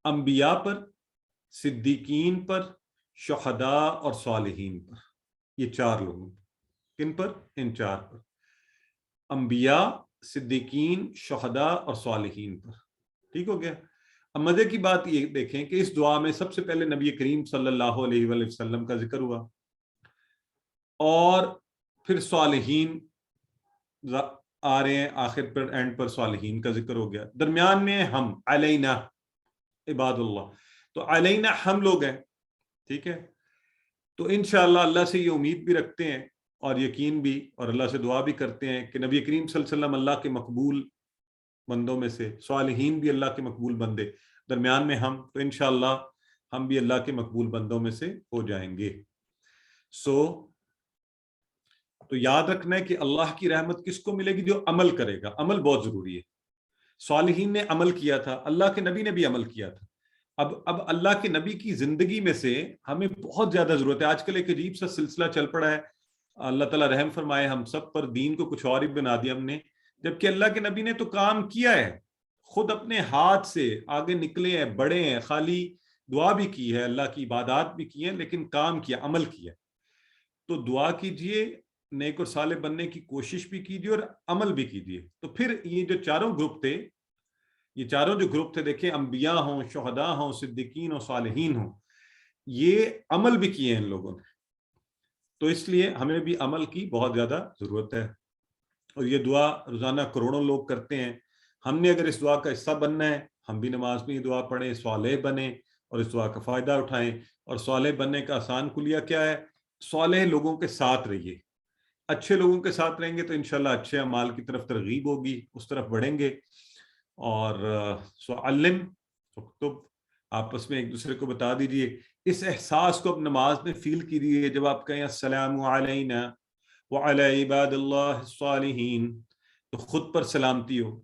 انبیاء پر، صدیقین پر، شہداء اور صالحین پر، یہ 4 لوگوں پر۔ کن پر؟ ان 4 پر، انبیاء، صدیقین، شہداء اور صالحین پر۔ ٹھیک ہو گیا؟ اب مزے کی بات یہ دیکھیں کہ اس دعا میں سب سے پہلے نبی کریم صلی اللہ علیہ وآلہ وسلم کا ذکر ہوا، اور پھر صالحین آ رہے ہیں، آخر پر اینڈ پر صالحین کا ذکر ہو گیا، درمیان میں ہم، علینا عباد اللہ، تو علینا ہم لوگ ہیں، ٹھیک ہے؟ تو انشاءاللہ اللہ سے یہ امید بھی رکھتے ہیں اور یقین بھی اور اللہ سے دعا بھی کرتے ہیں کہ نبی کریم صلی اللہ علیہ وسلم اللہ کے مقبول بندوں میں سے، صالحین بھی اللہ کے مقبول بندے، درمیان میں ہم، تو انشاءاللہ ہم بھی اللہ کے مقبول بندوں میں سے ہو جائیں گے۔ تو یاد رکھنا ہے کہ اللہ کی رحمت کس کو ملے گی؟ جو عمل کرے گا۔ عمل بہت ضروری ہے۔ صالحین نے عمل کیا تھا، اللہ کے نبی نے بھی عمل کیا تھا۔ اب اللہ کے نبی کی زندگی میں سے ہمیں بہت زیادہ ضرورت ہے۔ آج کل ایک عجیب سا سلسلہ چل پڑا ہے، اللہ تعالیٰ رحم فرمائے، ہم سب پر دین کو کچھ اور ہی بنا دیا ہم نے، جبکہ اللہ کے نبی نے تو کام کیا ہے، خود اپنے ہاتھ سے آگے نکلے ہیں، بڑے ہیں، خالی دعا بھی کی ہے، اللہ کی عبادات بھی کی ہیں، لیکن کام کیا، عمل کیا۔ تو دعا کیجئے، نیک اور صالح بننے کی کوشش بھی کیجئے اور عمل بھی کیجئے۔ تو پھر یہ جو چاروں گروپ تھے، یہ چاروں جو گروپ تھے، دیکھیں انبیاء ہوں، شہداء ہوں، صدیقین ہوں، صالحین ہوں، یہ عمل بھی کیے ہیں ان لوگوں نے۔ تو اس لیے ہمیں بھی عمل کی بہت زیادہ ضرورت ہے، اور یہ دعا روزانہ کروڑوں لوگ کرتے ہیں۔ ہم نے اگر اس دعا کا حصہ بننا ہے، ہم بھی نماز میں یہ دعا پڑھیں، صالح بنیں اور اس دعا کا فائدہ اٹھائیں۔ اور صالح بننے کا آسان کلیہ کیا ہے؟ صالح لوگوں کے ساتھ رہیے۔ اچھے لوگوں کے ساتھ رہیں گے تو انشاءاللہ اچھے اعمال کی طرف ترغیب ہوگی، اس طرف بڑھیں گے۔ اور علم اکتب، آپس میں ایک دوسرے کو بتا دیجئے۔ اس احساس کو اب نماز میں فیل کیجئے، جب آپ کہیں السلام علینا وعلی عباد اللہ الصالحین، تو خود پر سلامتی ہو،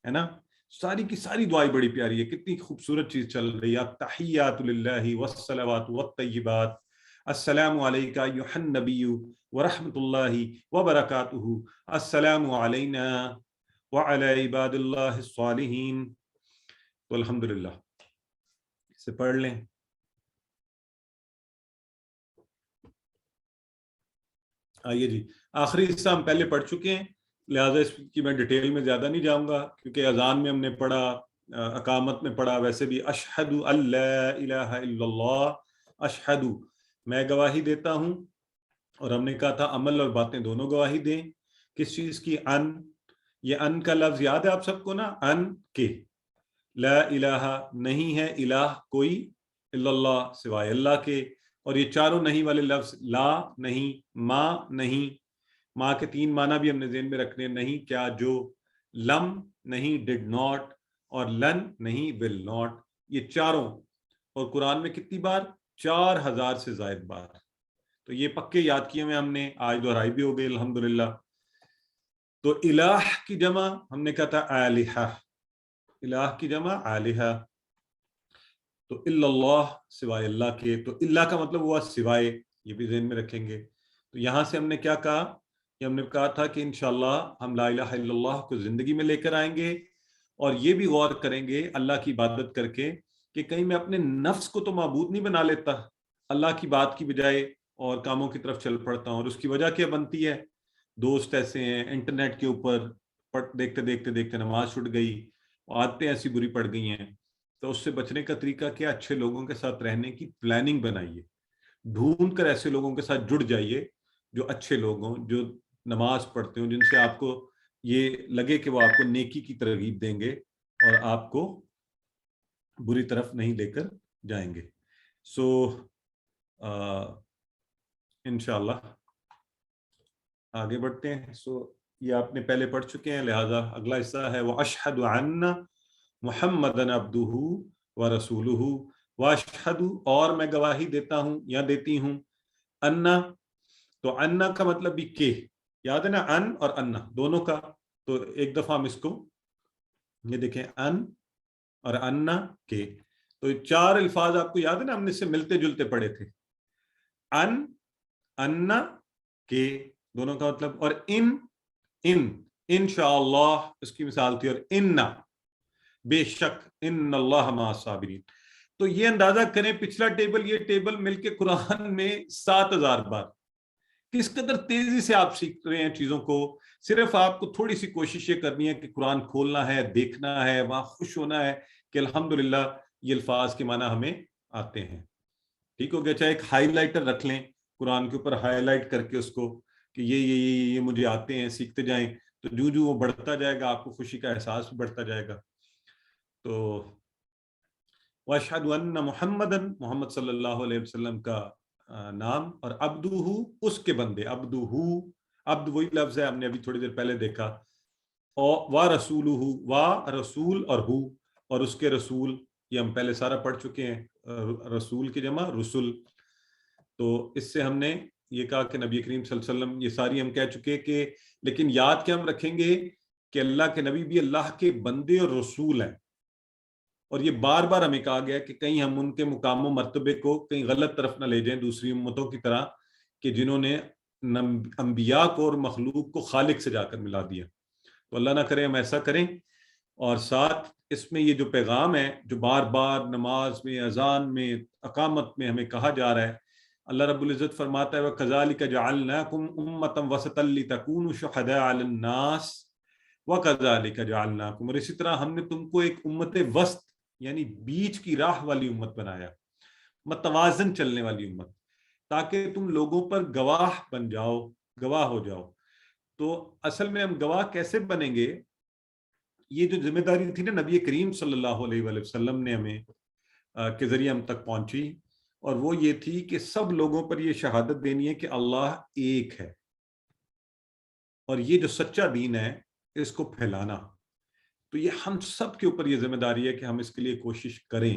ہے نا؟ ساری کی ساری دعائیں بڑی پیاری ہے، کتنی خوبصورت چیز چل رہی ہے۔ التحیات للہ والصلوات والطیبات، السلام علیکہ ایھا النبی ورحمۃ اللہ وبرکاتہ، السلام علینا وعلی عباد اللہ الصالحین۔ تو الحمدللہ اسے پڑھ لیں۔ آئیے جی، آخری حصہ ہم پہلے پڑھ چکے ہیں، لہٰذا اس کی میں ڈیٹیل میں زیادہ نہیں جاؤں گا، کیونکہ اذان میں ہم نے پڑھا، اقامت میں پڑھا، ویسے بھی اشہد ان لا الہ الا اللہ، اشہد میں گواہی دیتا ہوں، اور ہم نے کہا تھا عمل اور باتیں دونوں گواہی دیں۔ کس چیز کی؟ ان، یہ ان کا لفظ یاد ہے آپ سب کو نا، ان کے، لا الہ نہیں ہے الہ کوئی، الا اللہ سوائے اللہ کے، اور یہ چاروں نہیں والے لفظ، لا نہیں، ما نہیں، ماں کے تین معنی بھی ہم نے ذہن میں رکھنے، نہیں کیا جو، لم نہیں ڈڈ ناٹ، اور لن نہیں ول ناٹ، یہ چاروں، اور قرآن میں کتنی بار؟ 4000 سے زائد بار۔ تو یہ پکے یاد کیے ہوئے ہم نے، آج دہرائی بھی ہو گئی الحمدللہ۔ تو الہ کی جمع ہم نے کہا تھا آلہہ، الہ کی جمع آلہہ، تو الا اللہ سوائے اللہ کے، تو اللہ کا مطلب ہوا سوائے، یہ بھی ذہن میں رکھیں گے۔ تو یہاں سے ہم نے کیا کہا؟ کہ ہم نے کہا تھا کہ انشاءاللہ ہم لا الہ الا اللہ کو زندگی میں لے کر آئیں گے، اور یہ بھی غور کریں گے اللہ کی عبادت کر کے کہ کہیں میں اپنے نفس کو تو معبود نہیں بنا لیتا، اللہ کی بات کی بجائے اور کاموں کی طرف چل پڑتا ہوں۔ اور اس کی وجہ کیا بنتی ہے؟ دوست ایسے ہیں انٹرنیٹ کے اوپر، دیکھتے دیکھتے دیکھتے نماز چھوٹ گئی، عادتیں ایسی بری پڑ گئی ہیں۔ تو اس سے بچنے کا طریقہ کیا؟ اچھے لوگوں کے ساتھ رہنے کی پلاننگ بنائیے، ڈھونڈ کر ایسے لوگوں کے ساتھ جڑ جائیے جو اچھے لوگ ہوں، جو نماز پڑھتے ہوں، جن سے آپ کو یہ لگے کہ وہ آپ کو نیکی کی ترغیب دیں گے اور آپ کو بری طرف نہیں لے کر جائیں گے۔ سو انشاءاللہ آگے بڑھتے ہیں۔ سو یہ آپ نے پہلے پڑھ چکے ہیں، لہٰذا اگلا حصہ ہے وَأَشْهَدُ أَنَّ مُحَمَّدًا عَبْدُهُ وَرَسُولُهُ، وَأَشْهَدُ اور میں گواہی دیتا ہوں یا دیتی ہوں، انا، تو انا کا مطلب بھی کہ، یاد ہے نا، ان اور انا دونوں کا۔ تو ایک دفعہ ہم اس کو یہ دیکھیں، ان اور انا کے، تو چار الفاظ آپ کو یاد ہے نا، ہم نے اس سے ملتے جلتے پڑھے تھے، ان، انا کے، دونوں کا مطلب، اور انشاءاللہ اس کی مثال تھی، اور انا بے شک، ان اللہ مع الصابرین۔ تو یہ اندازہ کریں پچھلا ٹیبل یہ ٹیبل مل کے قرآن میں 7000 بار، کس قدر تیزی سے آپ سیکھ رہے ہیں چیزوں کو۔ صرف آپ کو تھوڑی سی کوشش یہ کرنی ہے کہ قرآن کھولنا ہے، دیکھنا ہے، وہاں خوش ہونا ہے کہ الحمدللہ یہ الفاظ کے معنی ہمیں آتے ہیں۔ ٹھیک ہو گیا؟ چاہے ایک ہائی لائٹر رکھ لیں قرآن کے اوپر، ہائی لائٹ کر کے اس کو کہ یہ مجھے آتے ہیں، سیکھتے جائیں، تو جو وہ بڑھتا جائے گا آپ کو خوشی کا احساس بھی بڑھتا جائے گا۔ تو وَأَشْهَدُ أَنَّ مُحَمَّدًا، محمد صلی اللہ علیہ وسلم کا نام، اور عبدہ اس کے بندے، عبدہ عبد وہی لفظ ہے ہم نے ابھی تھوڑی دیر پہلے دیکھا، اور وا رسولہ وا رسول اور ہو اور اس کے رسول، یہ ہم پہلے سارا پڑھ چکے ہیں، رسول کی جمع رسل. تو اس سے ہم نے یہ کہا کہ نبی کریم صلی اللہ علیہ وسلم، یہ ساری ہم کہہ چکے کہ، لیکن یاد کیا ہم رکھیں گے کہ اللہ کے نبی بھی اللہ کے بندے اور رسول ہیں. اور یہ بار بار ہمیں کہا گیا کہ کہیں ہم ان کے مقام و مرتبے کو کہیں غلط طرف نہ لے جائیں دوسری امتوں کی طرح، کہ جنہوں نے انبیاء کو اور مخلوق کو خالق سے جا کر ملا دیا. تو اللہ نہ کرے ہم ایسا کریں. اور ساتھ اس میں یہ جو پیغام ہے جو بار بار نماز میں، اذان میں، اقامت میں ہمیں کہا جا رہا ہے، اللہ رب العزت فرماتا ہے وَكَذَلِكَ جَعَلْنَاكُمْ أُمَّةً وَسَطًا لِتَكُونُوا شُهَدَاءَ عَلَى النَّاسِ وَكَذَلِكَ جَعَلْنَاكُمْ، اور اسی طرح ہم نے تم کو ایک امت وسط یعنی بیچ کی راہ والی امت بنایا، متوازن چلنے والی امت، تاکہ تم لوگوں پر گواہ بن جاؤ، گواہ ہو جاؤ. تو اصل میں ہم گواہ کیسے بنیں گے؟ یہ جو ذمہ داری تھی نا نبی کریم صلی اللہ علیہ وآلہ وسلم نے ہمیں کے ذریعے ہم تک پہنچی، اور وہ یہ تھی کہ سب لوگوں پر یہ شہادت دینی ہے کہ اللہ ایک ہے، اور یہ جو سچا دین ہے اس کو پھیلانا. تو یہ ہم سب کے اوپر یہ ذمہ داری ہے کہ ہم اس کے لیے کوشش کریں،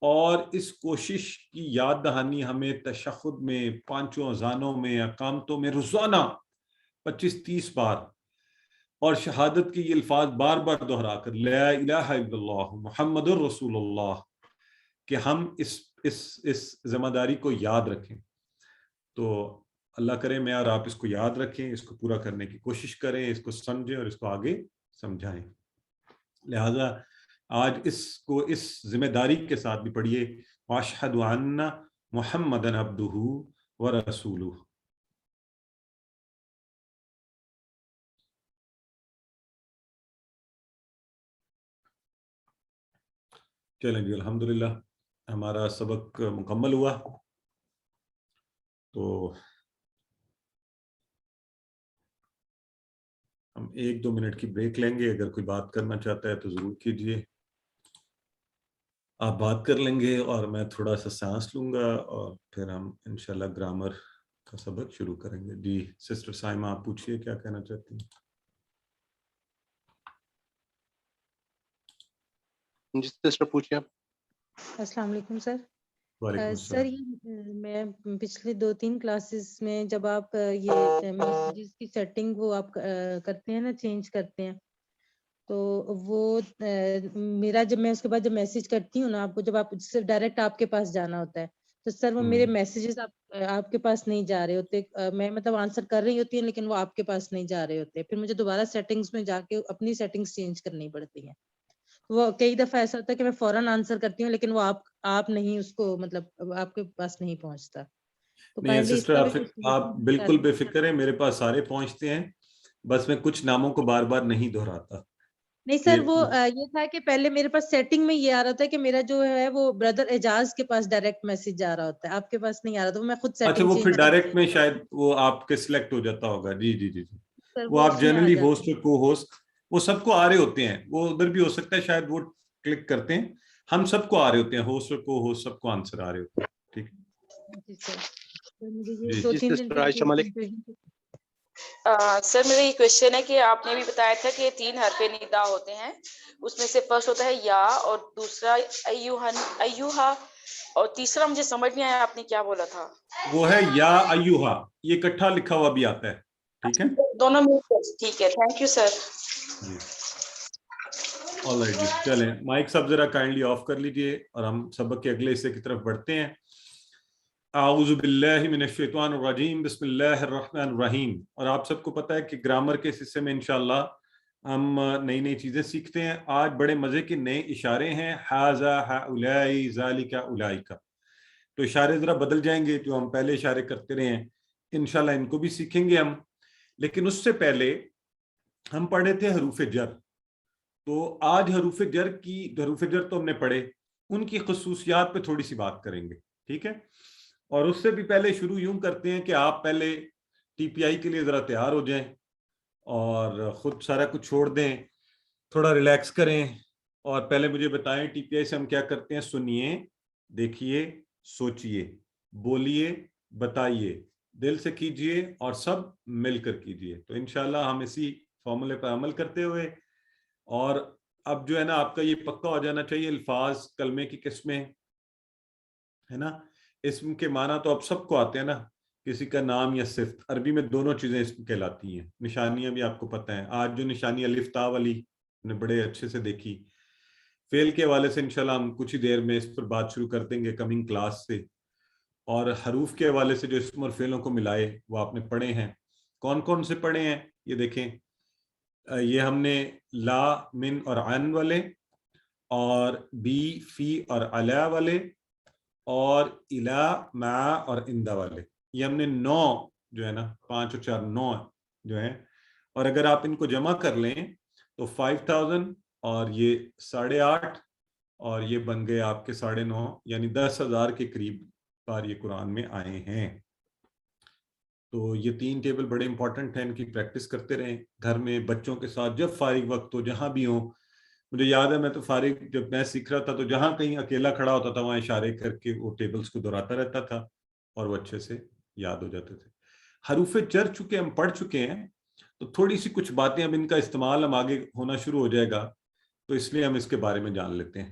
اور اس کوشش کی یاد دہانی ہمیں تشہد میں، پانچوں اذانوں میں، اقامتوں میں روزانہ 25-30 بار، اور شہادت کی یہ الفاظ بار بار دہرا کر لا الہ الا اللہ محمد الرسول اللہ، کہ ہم اس ذمہ داری کو یاد رکھیں. تو اللہ کرے میں اور آپ اس کو یاد رکھیں، اس کو پورا کرنے کی کوشش کریں، اس کو سمجھیں اور اس کو آگے سمجھائیں. لہذا آج اس کو اس ذمہ داری کے ساتھ بھی پڑھیے وَأَشْهَدُ أَنَّ مُحَمَّدًا عَبْدُهُ وَرَسُولُهُ. چلیں جی، الحمدللہ ہمارا سبق مکمل ہوا. تو ہم 1-2 منٹ کی بریک لیں گے، اگر کوئی بات کرنا چاہتا ہے تو ضرور کیجیے. آپ بات کر لیں گے اور میں تھوڑا سا سانس لوں گا، اور پھر ہم انشاءاللہ گرامر کا سبق شروع کریں گے. جی سسٹر سائمہ آپ پوچھئے کیا کہنا چاہتی ہیں؟ جی سسٹر پوچھیے آپ. السلام علیکم سر. وعلیکم سر السلام. میں پچھلے 2-3 کلاسز میں جب آپ یہ میسیجز کی سیٹنگ وہ آپ کرتے ہیں نا، چینج کرتے ہیں، تو وہ میرا جب میں اس کے بعد جب میسیج کرتی ہوں نا آپ کو، جب آپ صرف ڈائریکٹ آپ کے پاس جانا ہوتا ہے، تو سر وہ میرے میسیجز آپ کے پاس نہیں جا رہے ہوتے. میں مطلب آنسر کر رہی ہوتی ہیں لیکن وہ آپ کے پاس نہیں جا رہے ہوتے. پھر مجھے دوبارہ سیٹنگز میں جا کے اپنی سیٹنگز چینج کرنی پڑتی ہیں. وہ کئی دفعہ ایسا ہوتا ہے کہ میں فوراً آنسر کرتی ہوں لیکن وہ آپ نہیں اس کو مطلب آپ کے پاس نہیں پہنچتا. تو نہیں کائنڈلی اس سسٹر، کا بھی کچھ آپ بالکل بے فکر ہیں، میرے پاس سارے پہنچتے ہیں، بس میں کچھ ناموں کو بار بار نہیں دہراتا. نہیں سر، وہ یہ تھا کہ پہلے میرے پاس سیٹنگ میں یہ آ رہا تھا کہ میرا جو ہے وہ بردر اعجاز کے پاس ڈائریکٹ میسج جا رہا ہوتا ہے، آپ کے پاس نہیں آ رہا. تو میں خود اچھا، سیٹنگ وہ پھر چینج ڈائریکٹ میں شاید وہ آپ کے سلیکٹ ہو جاتا ہوگا. جی جی جی جی، وہ آپ اس میں آ جنرلی جاتا ہوسٹ اور کو ہوسٹ وہ سب کو آ رہے ہوتے ہیں. وہ ادھر بھی ہو سکتا ہے شاید وہ کلک کرتے ہیں، ہم سب کو آ رہے ہوتے ہیں، ہوسٹ اور کو ہوسٹ سب کو آنسر آ رہے ہوتے ہیں. ٹھیک ہے. جی سر، مجھے یہ جی 2-3 دن سسٹر عائشہ ملک. سر میرا یہ کوشچن ہے کہ آپ نے بھی بتایا تھا کہ 3 حرف ندا ہوتے ہیں، اس میں سے فرسٹ ہوتا ہے یا، اور دوسرا ایوہا، اور تیسرا مجھے سمجھ نہیں آیا آپ نے کیا بولا تھا. وہ ہے یا ایوہا، یہ اکٹھا لکھا ہوا بھی آتا ہے. ٹھیک ہے، دونوں میں ٹھیک ہے. Thank you sir. جی آلرائٹ جی. چلیں مائک سب ذرا کائنڈلی آف کر لیجئے اور ہم سبق کے اگلے حصے کی طرف بڑھتے ہیں. اعوذ باللہ من الشیطان الرجیم، بسم اللہ الرحمن الرحیم. اور آپ سب کو پتہ ہے کہ گرامر کے حصے میں انشاءاللہ ہم نئی چیزیں سیکھتے ہیں. آج بڑے مزے کے نئے اشارے ہیں، ھذا ھؤلاء ذالک اولئک. تو اشارے ذرا بدل جائیں گے، جو ہم پہلے اشارے کرتے رہے ہیں انشاءاللہ ان کو بھی سیکھیں گے ہم. لیکن اس سے پہلے ہم پڑھے تھے حروف جر. تو آج حروف جر تو ہم نے پڑھے، ان کی خصوصیات پہ تھوڑی سی بات کریں گے. ٹھیک ہے، اور اس سے بھی پہلے شروع یوں کرتے ہیں کہ آپ پہلے ٹی پی آئی کے لیے ذرا تیار ہو جائیں اور خود سارا کچھ چھوڑ دیں، تھوڑا ریلیکس کریں. اور پہلے مجھے بتائیں ٹی پی آئی سے ہم کیا کرتے ہیں؟ سنیے، دیکھیے، سوچئے. بولیے, بتائیے, دل سے کیجئے اور سب مل کر کیجئے. تو انشاءاللہ ہم اسی فارمولے پر عمل کرتے ہوئے, اور اب جو ہے نا آپ کا یہ پکا ہو جانا چاہیے, الفاظ کلمے کی قسمیں ہے نا, اسم کے معنی تو اب سب کو آتے ہیں نا, کسی کا نام یا صفت. عربی میں دونوں چیزیں اسم کہلاتی ہیں. نشانیاں بھی آپ کو پتہ ہیں. آج جو نشانی الف تا والی نے بڑے اچھے سے دیکھی, فعل کے حوالے سے انشاءاللہ ہم کچھ ہی دیر میں اس پر بات شروع کر دیں گے کمنگ کلاس سے. اور حروف کے حوالے سے جو اسم اور فعلوں کو ملائے وہ آپ نے پڑھے ہیں. کون کون سے پڑھے ہیں یہ دیکھیں. یہ ہم نے لا, من اور عن والے, اور بی, فی اور علا والے, اور الا, مع اور اندہ والے. یہ ہم نے 9 جو ہے نا 5 اور 4 9 جو ہیں. اور اگر آپ ان کو جمع کر لیں تو 5000 اور یہ 8.5 اور یہ بن گئے آپ کے 9.5, یعنی 10,000 کے قریب بار یہ قرآن میں آئے ہیں. تو یہ 3 ٹیبل بڑے امپورٹنٹ ہیں, ان کی پریکٹس کرتے رہیں گھر میں بچوں کے ساتھ جب فارغ وقت ہو, جہاں بھی ہوں. مجھے یاد ہے میں تو فارغ جب میں سیکھ رہا تھا تو جہاں کہیں اکیلا کھڑا ہوتا تھا وہاں اشارے کر کے وہ ٹیبلز کو دہراتا رہتا تھا اور وہ اچھے سے یاد ہو جاتے تھے. حروف جر چکے ہم پڑھ چکے ہیں, تو تھوڑی سی کچھ باتیں اب ان کا استعمال ہم آگے ہونا شروع ہو جائے گا, تو اس لیے ہم اس کے بارے میں جان لیتے ہیں.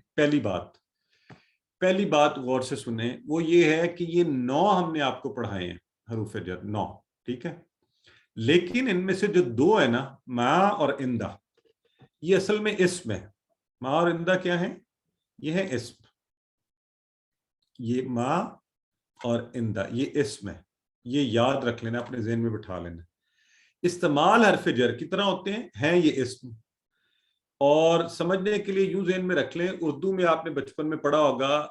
پہلی بات غور سے سنیں, وہ یہ ہے کہ یہ 9 ہم نے آپ کو پڑھائے ہیں حروف جر 9, ٹھیک ہے. لیکن ان میں سے جو 2 ہے نا, ما اور اندہ, یہ اصل میں اسم ہے. ما اور اندہ کیا ہیں؟ یہ ہے اسم. یہ ما اور اندہ یہ اسم ہے. یہ یاد رکھ لینا, اپنے ذہن میں بٹھا لینا. استعمال حرف جر کی طرح ہوتے ہیں یہ اسم. اور سمجھنے کے لیے یوں ذہن میں رکھ لیں, اردو میں آپ نے بچپن میں پڑھا ہوگا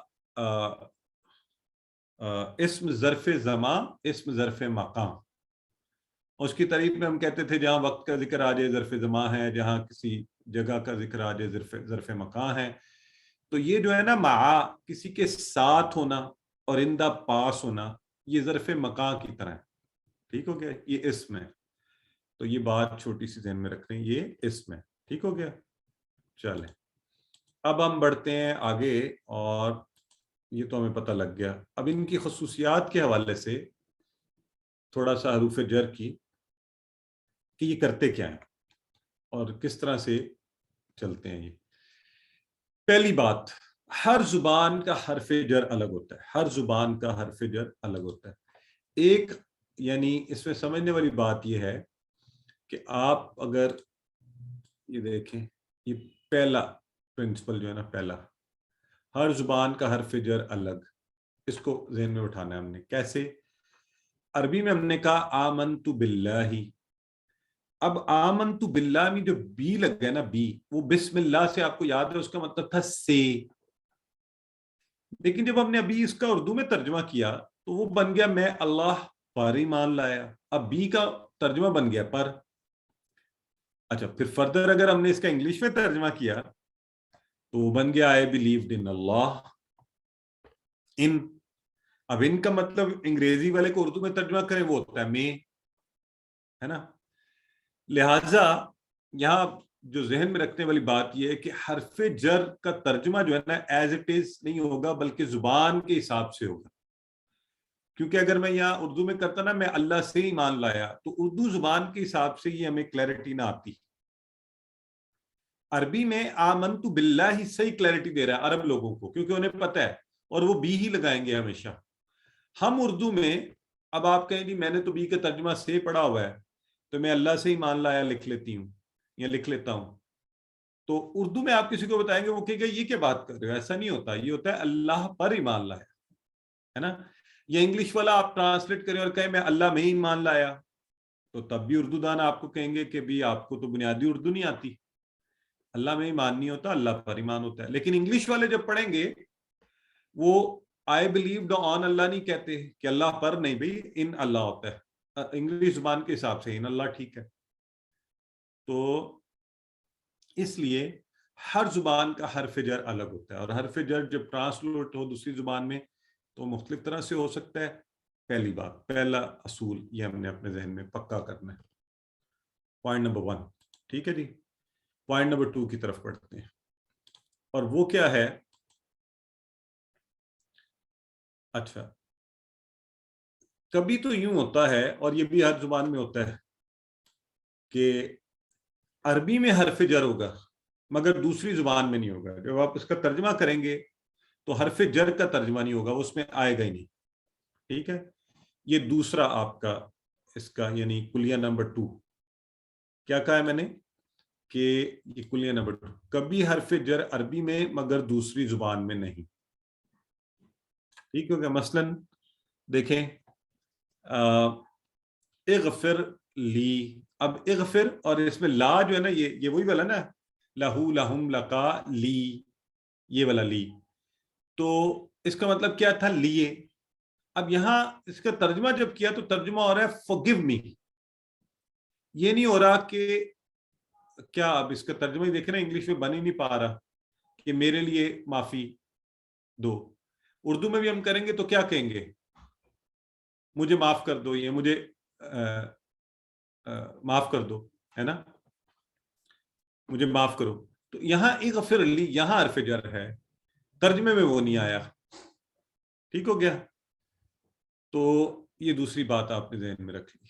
اسم ظرف زمان, اسم ظرف مقام. اس کی تعریف میں ہم کہتے تھے جہاں وقت کا ذکر آ جائے ظرف زمان ہے, جہاں کسی جگہ کا ذکر آ جائے ظرف مکان ہے. تو یہ جو ہے نا مع, کسی کے ساتھ ہونا, اور اندہ پاس ہونا, یہ ظرف مکان کی طرح ہے. ٹھیک ہو گیا, یہ اسم ہے. تو یہ بات چھوٹی سی ذہن میں رکھ رہے ہیں, یہ اسم ہے. ٹھیک ہو گیا. چلیں اب ہم بڑھتے ہیں آگے, اور یہ تو ہمیں پتہ لگ گیا. اب ان کی خصوصیات کے حوالے سے تھوڑا سا حروف جر کی کہ یہ کرتے کیا ہیں اور کس طرح سے چلتے ہیں. یہ پہلی بات, ہر زبان کا حرف جر الگ ہوتا ہے. ہر زبان کا حرف جر الگ ہوتا ہے. ایک یعنی اس میں سمجھنے والی بات یہ ہے کہ آپ اگر یہ دیکھیں, یہ پہلا پرنسپل جو ہے نا, پہلا, ہر زبان کا حرف جر الگ, اس کو ذہن میں اٹھانا ہے ہم نے. کیسے؟ عربی میں ہم نے کہا آمنت باللہ. اب آمنت باللہ میں جو بی لگ گیا نا, بی, وہ بسم اللہ سے آپ کو یاد ہے اس کا مطلب تھا سے. لیکن جب ہم نے ابھی اس کا اردو میں ترجمہ کیا تو وہ بن گیا میں اللہ پر ایمان لایا. اب بی کا ترجمہ بن گیا پر. اچھا, پھر فردر اگر ہم نے اس کا انگلش میں ترجمہ کیا تو وہ بن گیا I believed in اللہ. ان, اب ان کا مطلب انگریزی والے کو اردو میں ترجمہ کریں وہ ہوتا ہے میں, ہے نا. لہٰذا یہاں جو ذہن میں رکھنے والی بات یہ ہے کہ حرف جر کا ترجمہ جو ہے نا ایز اٹ از نہیں ہوگا, بلکہ زبان کے حساب سے ہوگا. کیونکہ اگر میں یہاں اردو میں کرتا نا میں اللہ سے ایمان لایا, تو اردو زبان کے حساب سے یہ ہمیں کلیئرٹی نہ آتی. عربی میں آمنت باللہ ہی صحیح کلیئرٹی دے رہا ہے عرب لوگوں کو, کیونکہ انہیں پتہ ہے, اور وہ بی ہی لگائیں گے ہمیشہ. ہم اردو میں اب آپ کہیں جی میں نے تو بی کا ترجمہ سے پڑھا ہوا ہے تو میں اللہ سے ایمان لایا لکھ لیتی ہوں یا لکھ لیتا ہوں. تو اردو میں آپ کسی کو بتائیں گے وہ کہے گا یہ کیا بات کر رہے ہو, ایسا نہیں ہوتا. یہ ہوتا ہے اللہ پر ایمان لایا, ہے نا. یا انگلش والا آپ ٹرانسلیٹ کریں اور کہیں میں اللہ میں ایمان لایا, تو تب بھی اردو دان آپ کو کہیں گے کہ بھی آپ کو تو بنیادی اردو نہیں آتی. اللہ میں ایمان نہیں ہوتا, اللہ پر ایمان ہوتا ہے. لیکن انگلش والے جب پڑھیں گے وہ I believed on اللہ نہیں کہتے کہ اللہ پر نہیں, بھئی ان اللہ ہوتا ہے. انگلش زبان کے حساب سے ان اللہ ٹھیک ہے. تو اس لیے ہر زبان کا حرف جر الگ ہوتا ہے, اور حرف جر جب ٹرانسلیٹ ہو دوسری زبان میں تو مختلف طرح سے ہو سکتا ہے. پہلی بات, پہلا اصول یہ ہم نے اپنے ذہن میں پکا کرنا ہے. پوائنٹ نمبر 1, ٹھیک ہے جی. پوائنٹ نمبر 2 کی طرف پڑھتے ہیں, اور وہ کیا ہے. اچھا, کبھی تو یوں ہوتا ہے، اور یہ بھی ہر زبان میں ہوتا ہے، کہ عربی میں حرف جر ہوگا مگر دوسری زبان میں نہیں ہوگا. جب آپ اس کا ترجمہ کریں گے تو حرف جر کا ترجمہ نہیں ہوگا، اس میں آئے گا ہی نہیں. ٹھیک ہے، یہ دوسرا آپ کا اس کا یعنی کلیہ نمبر 2. کیا کہا ہے میں نے کہ یہ کلیہ نمبر 2، کبھی حرف جر عربی میں مگر دوسری زبان میں نہیں. ٹھیک ہو گیا. مثلاً دیکھیں اغفر لی، اب اغفر اور اس میں لا جو ہے نا یہ وہی والا نا، لہو لہم لقا لی، یہ والا لی. تو اس کا مطلب کیا تھا؟ لیے. اب یہاں اس کا ترجمہ جب کیا تو ترجمہ ہو رہا ہے forgive me. یہ نہیں ہو رہا کہ کیا، اب اس کا ترجمہ ہی دیکھ رہے ہیں انگلش میں بن ہی نہیں پا رہا کہ میرے لیے معافی دو. اردو میں بھی ہم کریں گے تو کیا کہیں گے؟ مجھے معاف کر دو، یہ مجھے معاف کر دو، ہے نا، مجھے معاف کرو. تو یہاں اغفر لی، یہاں حرف جر ہے، ترجمے میں وہ نہیں آیا. ٹھیک ہو گیا. تو یہ دوسری بات آپ نے ذہن میں رکھ لی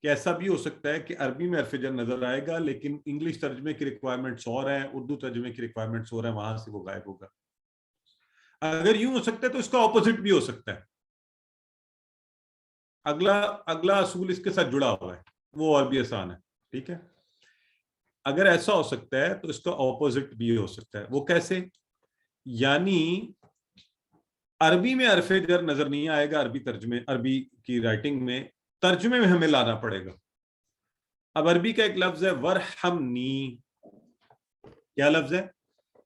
کہ ایسا بھی ہو سکتا ہے کہ عربی میں حرف جر نظر آئے گا لیکن انگلش ترجمے کی ریکوائرمنٹس اور ہیں، اردو ترجمے کی ریکوائرمنٹس اور ہیں، وہاں سے وہ غائب ہوگا. اگر یوں ہو سکتا ہے تو اس کا اپوزٹ بھی ہو سکتا ہے. اگلا اصول اس کے ساتھ جڑا ہوا ہے، وہ اور بھی آسان ہے. ٹھیک ہے، اگر ایسا ہو سکتا ہے تو اس کا اپوزٹ بھی ہو سکتا ہے. وہ کیسے؟ یعنی عربی میں حرف جر نظر نہیں آئے گا، عربی کی رائٹنگ میں، ترجمے میں ہمیں لانا پڑے گا. اب عربی کا ایک لفظ ہے ورحمنی. کیا لفظ ہے؟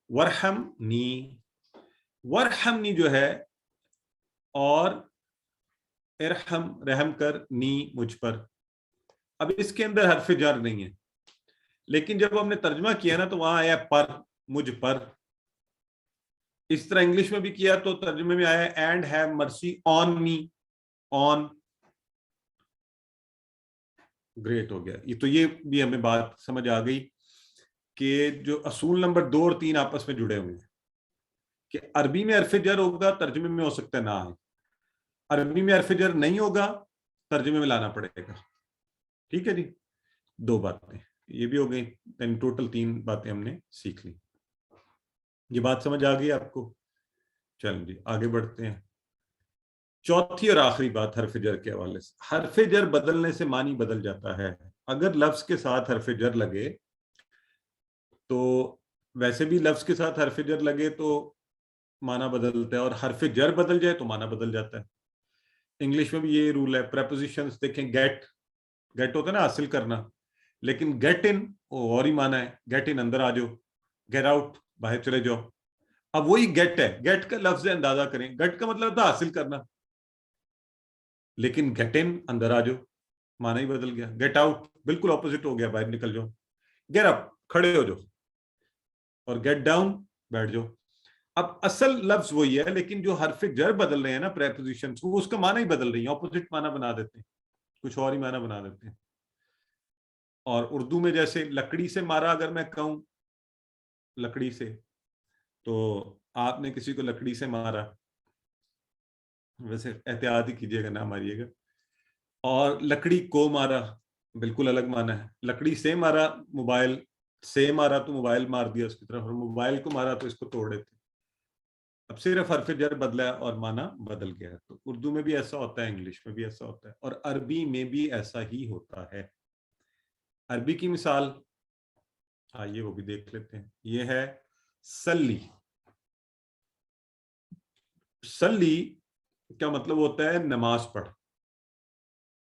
ورحمنی. ورحمنی جو ہے، اور ارحم رحم کر، نی مجھ پر. اب اس کے اندر حرف جر نہیں ہے، لیکن جب ہم نے ترجمہ کیا نا تو وہاں آیا پر، مجھ پر. اس طرح انگلش میں بھی کیا تو ترجمے میں آیا اینڈ ہیو مرسی آن می، آن. گریٹ ہو گیا. تو یہ بھی ہمیں بات سمجھ آ گئی کہ جو اصول نمبر 2 اور 3 آپس میں جڑے ہوئے ہیں کہ عربی میں حرف جر ہوگا، ترجمے میں ہو سکتا ہے نہ آئے. عربی میں حرف جر نہیں ہوگا، ترجمے میں لانا پڑے گا. ٹھیک ہے جی. 2 باتیں یہ بھی ہو گئی، یعنی ٹوٹل 3 باتیں ہم نے سیکھ لی. یہ بات سمجھ آ گئی آپ کو؟ چلیں جی آگے بڑھتے ہیں. چوتھی اور آخری بات حرف جر کے حوالے سے، حرف جر بدلنے سے معنی بدل جاتا ہے. اگر لفظ کے ساتھ حرف جر لگے تو ویسے بھی لفظ کے ساتھ حرف جر لگے تو معنی بدلتا ہے، اور حرف جر بدل جائے تو معنی بدل جاتا ہے. انگلش میں بھی یہ رول ہے. پریپوزیشنز دیکھیں، گیٹ ہوتا ہے نا حاصل کرنا، لیکن گیٹ ان اور ہی معنی ہے. گیٹ ان اندر آ جاؤ، گیٹ آؤٹ باہر چلے جاؤ. اب وہی گیٹ ہے، گیٹ کا لفظ اندازہ کریں، گیٹ کا مطلب تھا حاصل کرنا، لیکن گیٹ ان اندر آ جاؤ معنی ہی بدل گیا. گیٹ آؤٹ بالکل اپوزٹ ہو گیا، باہر نکل جاؤ. گیٹ اپ کھڑے ہو جاؤ، اور گیٹ ڈاؤن بیٹھ جاؤ. اب اصل لفظ وہی ہے لیکن جو حرف جر بدل رہے ہیں نا پریپوزیشنز، وہ اس کا معنی ہی بدل رہی ہیں، اپوزٹ معنی بنا دیتے ہیں، کچھ اور ہی معنی بنا دیتے ہیں. اور اردو میں جیسے لکڑی سے مارا اگر میں کہوں، لکڑی سے، تو آپ نے کسی کو لکڑی سے مارا، ویسے احتیاط ہی کیجیے گا، نہ ماریے گا. اور لکڑی کو مارا بالکل الگ معنی ہے. لکڑی سے مارا، موبائل سے مارا تو موبائل مار دیا اس کی طرف، اور موبائل کو مارا تو اس کو توڑ دیتے. اب صرف حرف جر بدلا اور معنی بدل گیا. تو اردو میں بھی ایسا ہوتا ہے، انگلش میں بھی ایسا ہوتا ہے، اور عربی میں بھی ایسا ہی ہوتا ہے. عربی کی مثال آئیے وہ بھی دیکھ لیتے ہیں. یہ ہے سلی. سلی کیا مطلب ہوتا ہے؟ نماز پڑھ.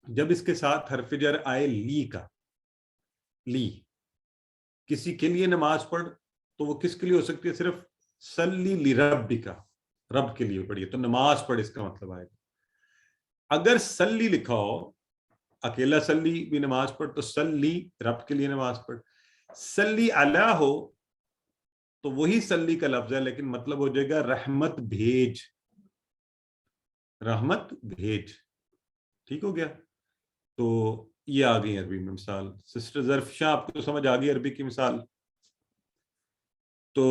جب اس کے ساتھ حرف جر آئے لی کا، لی، کسی کے لیے نماز پڑھ، تو وہ کس کے لیے ہو سکتی ہے؟ صرف سلی لربک، رب کے لیے پڑھیے، تو نماز پڑھ اس کا مطلب آئے گا. اگر سلی لکھا ہو، اکیلا سلی بھی نماز پڑھ، تو سلی رب کے لیے نماز پڑھ. سلی علی ہو تو وہی سلی کا لفظ ہے لیکن مطلب ہو جائے گا رحمت بھیج، رحمت بھیج. ٹھیک ہو گیا. تو یہ آ گئی عربی میں مثال. سسٹر ظرفشاہ آپ کو سمجھ آ گئی عربی کی مثال؟ تو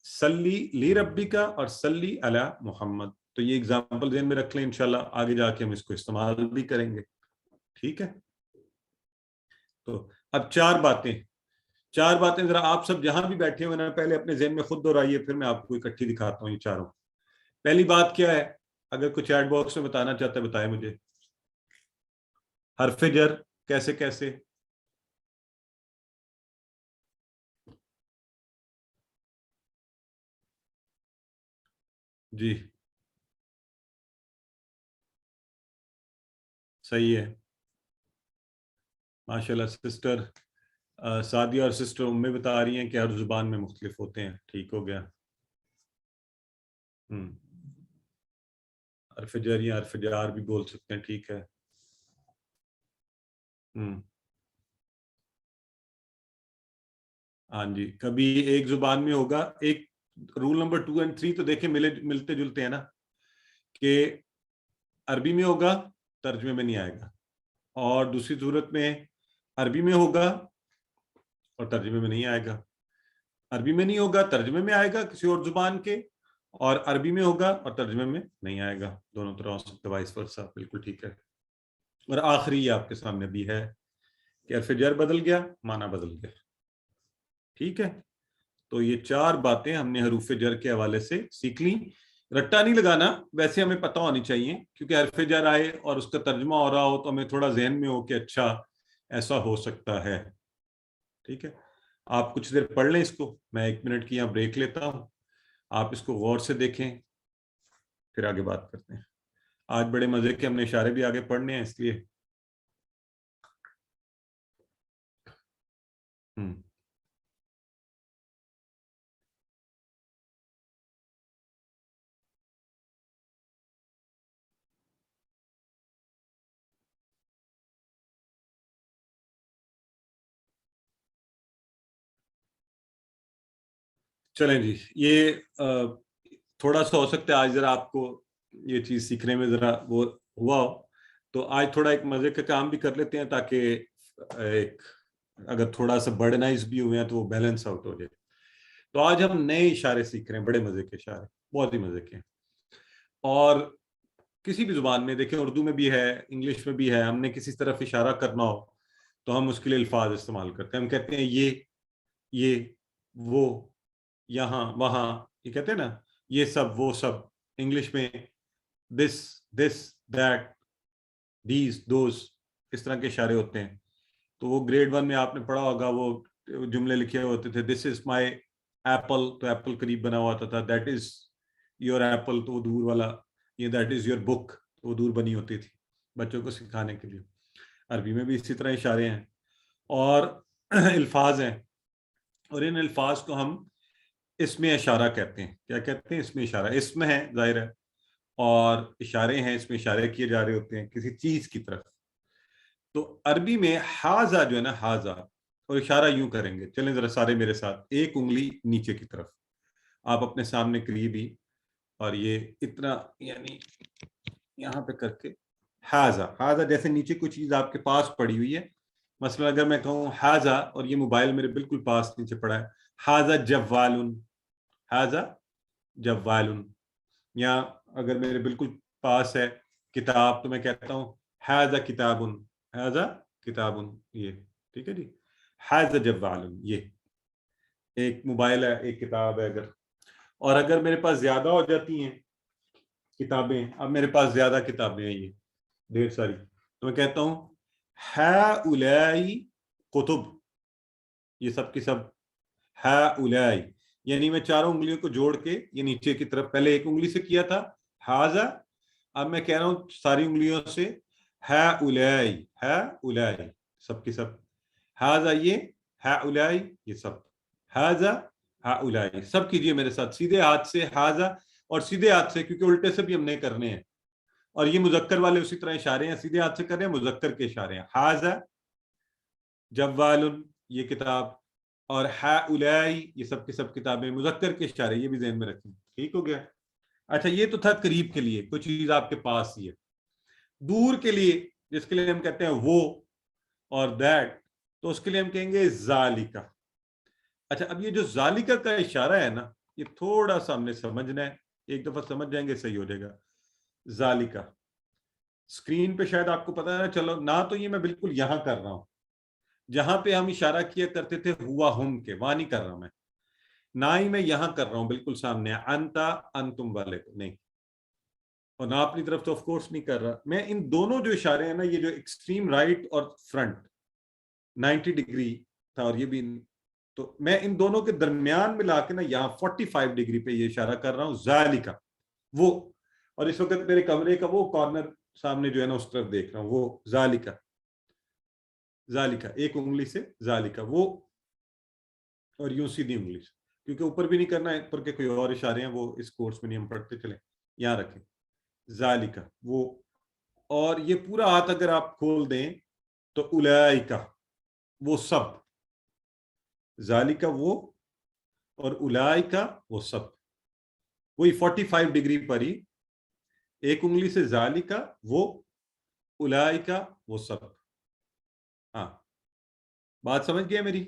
سلی لی ربی کا اور سلی علی محمد. تو یہ اگزامپل ذہن میں رکھ لیں، انشاءاللہ آگے جا کے ہم اس کو استعمال بھی کریں گے. ٹھیک ہے. تو اب چار باتیں ذرا آپ سب جہاں بھی بیٹھے ہوئے نا پہلے اپنے ذہن میں خود دہرائیے، پھر میں آپ کو اکٹھی دکھاتا ہوں یہ چاروں. پہلی بات کیا ہے؟ اگر کوئی چیٹ باکس میں بتانا چاہتا ہے بتائے مجھے. حرف جر کیسے کیسے؟ جی صحیح ہے، ماشاءاللہ. سسٹر سعدیہ اور سسٹر امی بتا رہی ہیں کہ ہر زبان میں مختلف ہوتے ہیں. ٹھیک ہو گیا. حرف جر یا حرف جار بھی بول سکتے ہیں. ٹھیک ہے. ہاں جی، کبھی ایک زبان میں ہوگا. ایک رول نمبر 2 اور 3 تو دیکھیں ملتے جلتے ہیں نا، کہ عربی میں ہوگا ترجمے میں نہیں آئے گا، اور دوسری صورت میں عربی میں ہوگا اور ترجمے میں نہیں آئے گا. عربی میں نہیں ہوگا ترجمے میں آئے گا کسی اور زبان کے، اور عربی میں ہوگا اور ترجمے میں نہیں آئے گا. دونوں طرح ہو سکتا ہے، وائس ورسا. بالکل ٹھیک ہے. اور آخری یہ آپ کے سامنے بھی ہے کہ حرف جر بدل گیا، معنی بدل گیا. ٹھیک ہے. تو یہ چار باتیں ہم نے حروف جر کے حوالے سے سیکھ لی. رٹا نہیں لگانا، ویسے ہمیں پتہ ہونی چاہیے، کیونکہ حرف جر آئے اور اس کا ترجمہ ہو رہا ہو تو ہمیں تھوڑا ذہن میں ہو کہ اچھا ایسا ہو سکتا ہے. ٹھیک ہے. آپ کچھ دیر پڑھ لیں اس کو، میں 1 منٹ کی یہاں بریک لیتا ہوں. آپ اس کو غور سے دیکھیں، پھر آگے بات کرتے ہیں. آج بڑے مزے کے ہم نے اشارے بھی آگے پڑھنے ہیں، اس لیے چلیں جی. یہ تھوڑا سا ہو سکتا ہے آج ذرا آپ کو یہ چیز سیکھنے میں ذرا وہ ہوا ہو، تو آج تھوڑا ایک مزے کا کام بھی کر لیتے ہیں تاکہ ایک اگر تھوڑا سا برڈنائز بھی ہوئے ہیں تو وہ بیلنس آؤٹ ہو جائے. تو آج ہم نئے اشارے سیکھ رہے ہیں، بڑے مزے کے اشارے، بہت ہی مزے کے. اور کسی بھی زبان میں دیکھیں، اردو میں بھی ہے، انگلش میں بھی ہے، ہم نے کسی طرف اشارہ کرنا ہو تو ہم اس کے لیے الفاظ استعمال کرتے ہیں. ہم کہتے ہیں یہ وہ، یہاں وہاں، یہ کہتے ہیں نا، یہ سب وہ سب. انگلش میں دس دیٹ دیز دوز، اس طرح کے اشارے ہوتے ہیں. تو وہ گریڈ 1 میں آپ نے پڑھا ہوگا، وہ جملے لکھے ہوتے تھے، دس از مائی ایپل، تو ایپل قریب بنا ہوا ہوتا تھا. دیٹ از یور ایپل، تو وہ دور والا. یہ دیٹ از یور بک، تو وہ دور بنی ہوتی تھی بچوں کو سکھانے کے لیے. عربی میں بھی اسی طرح اشارے ہیں اور الفاظ ہیں، اور ان الفاظ کو ہم اسم اشارہ کہتے ہیں. کیا کہتے ہیں؟ اسم اشارہ. اسم ہے ظاہر ہے، اور اشارے ہیں، اس میں اشارے کیے جا رہے ہوتے ہیں کسی چیز کی طرف. تو عربی میں حاذا جو ہے نا، حاذا، اور اشارہ یوں کریں گے. چلیں ذرا سارے میرے ساتھ، ایک انگلی نیچے کی طرف آپ اپنے سامنے قریب ہی، اور یہ اتنا یعنی یہاں پہ کر کے حاذا جیسے نیچے کوئی چیز آپ کے پاس پڑی ہوئی ہے. مثلا اگر میں کہوں حاذا، اور یہ موبائل میرے بالکل پاس نیچے پڑا ہے، حاذا جوالن، حاذا جوالن. یا اگر میرے بالکل پاس ہے کتاب تو میں کہتا ہوں حاذا کتابن، حاذا کتابن. یہ ٹھیک ہے جی. حاذا جوالن، یہ ایک موبائل ہے، ایک کتاب ہے. اور اگر میرے پاس زیادہ ہو جاتی ہیں کتابیں، اب میرے پاس زیادہ کتابیں ہیں، یہ ڈھیر ساری، تو میں کہتا ہوں ہؤلاء کتب. یہ سب کی سب ہؤلاء، یعنی میں چاروں انگلیوں کو جوڑ کے یہ نیچے کی طرف، پہلے ایک انگلی سے کیا تھا حاذا، اب میں کہہ رہا ہوں ساری انگلیوں سے ہؤلاء، سب کی سب. حاذا یہ، ہؤلاء یہ سب. حاذا ہؤلاء، سب کیجئے میرے ساتھ سیدھے ہاتھ سے حاذا، اور سیدھے ہاتھ سے، کیونکہ الٹے سے بھی ہم نہیں کرنے ہیں. اور یہ مذکر والے اسی طرح اشارے ہیں، سیدھے ہاتھ سے کر رہے ہیں، مذکر کے اشارے ہیں. حاذا جوالن، یہ کتاب، اور ہؤلاء یہ سب کی سب کتابیں، مذکر کے اشارے، یہ بھی ذہن میں رکھیں. ٹھیک ہو گیا. اچھا، یہ تو تھا قریب کے لیے، کوئی چیز آپ کے پاس ہی ہے. دور کے لیے، جس کے لیے ہم کہتے ہیں وہ اور دیٹ، تو اس کے لیے ہم کہیں گے ذالکا. اچھا، اب یہ جو ذالکا کا اشارہ ہے نا، یہ تھوڑا سا ہم نے سمجھنا ہے. ایک دفعہ سمجھ جائیں گے صحیح ہو جائے گا. ذالکا. اسکرین پہ شاید آپ کو پتا ہے، چلو نہ تو یہ میں بالکل یہاں کر رہا ہوں جہاں پہ ہم اشارہ کیا کرتے تھے ہوا ہم کے، وہاں نہیں کر رہا میں، نہ ہی میں یہاں کر رہا ہوں بالکل سامنے انتا انتم والے کو نہیں، اور نہ اپنی طرف تو آف کورس نہیں کر رہا میں. ان دونوں جو اشارے ہیں نا، یہ جو ایکسٹریم رائٹ اور فرنٹ 90 ڈگری تھا اور یہ بھی، تو میں ان دونوں کے درمیان ملا کے نا یہاں 45 ڈگری پہ یہ اشارہ کر رہا ہوں ذالکا وہ، اور اس وقت میرے کمرے کا وہ کارنر سامنے جو ہے نا اس طرف دیکھ رہا ہوں، وہ ذالکا ذالکا ایک انگلی سے ذالکا وہ، اور یوں سیدھی انگلی سے، کیونکہ اوپر بھی نہیں کرنا ہے، اوپر کے کوئی اور اشارے ہیں وہ اس کورس میں نہیں ہم پڑھتے، چلیں یہاں رکھیں ذالکا وہ. اور یہ پورا ہاتھ اگر آپ کھول دیں تو اولئکا وہ سب، ذالکا وہ اور اولئکا وہ سب، وہی 45 ڈگری پر ہی ایک انگلی سے ذالکا وہ، اولئکا وہ سب. ہاں بات سمجھ گئے میری؟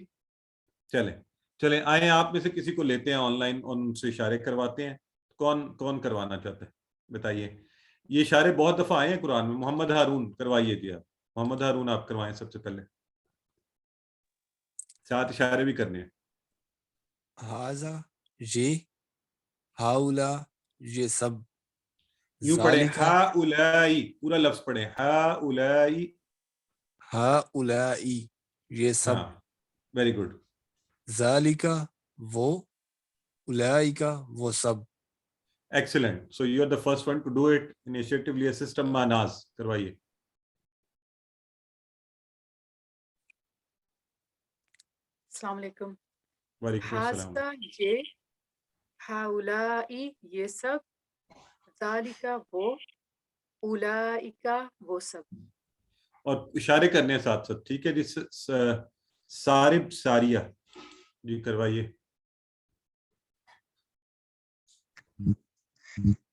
چلیں آئیں آپ میں سے کسی کو لیتے ہیں آن لائن اور ان سے اشارے کرواتے ہیں. کون کروانا چاہتا ہے بتائیے؟ یہ اشارے بہت دفعہ آئے ہیں قرآن میں. محمد ہارون کروائیے جی، آپ محمد ہارون آپ کروائیں سب سے پہلے، ساتھ اشارے بھی کرنے ہیں. ہاذا یہ، ہاؤلا یہ سب، یوں پڑھیں ذالکا ہا اولائی، پورا لفظ پڑھیں ہا اولائی. ہاؤلائی یہ سب، ہاں ویری گڈ. ذالکا وہ، اولئکا وہ سب. Excellent. So you are the first one to do it. انیشیٹولی اسسٹم ماناز کروائیے. السلام علیکم. وعلیکم السلام. ہاذا یہ، ہاؤلائی یہ سب، ذالکا وہ، اولئکا وہ سب. اور اشارے کرنے ہیں ساتھ ساتھ، ٹھیک ہے جی. سارب ساریہ جی کروائیے.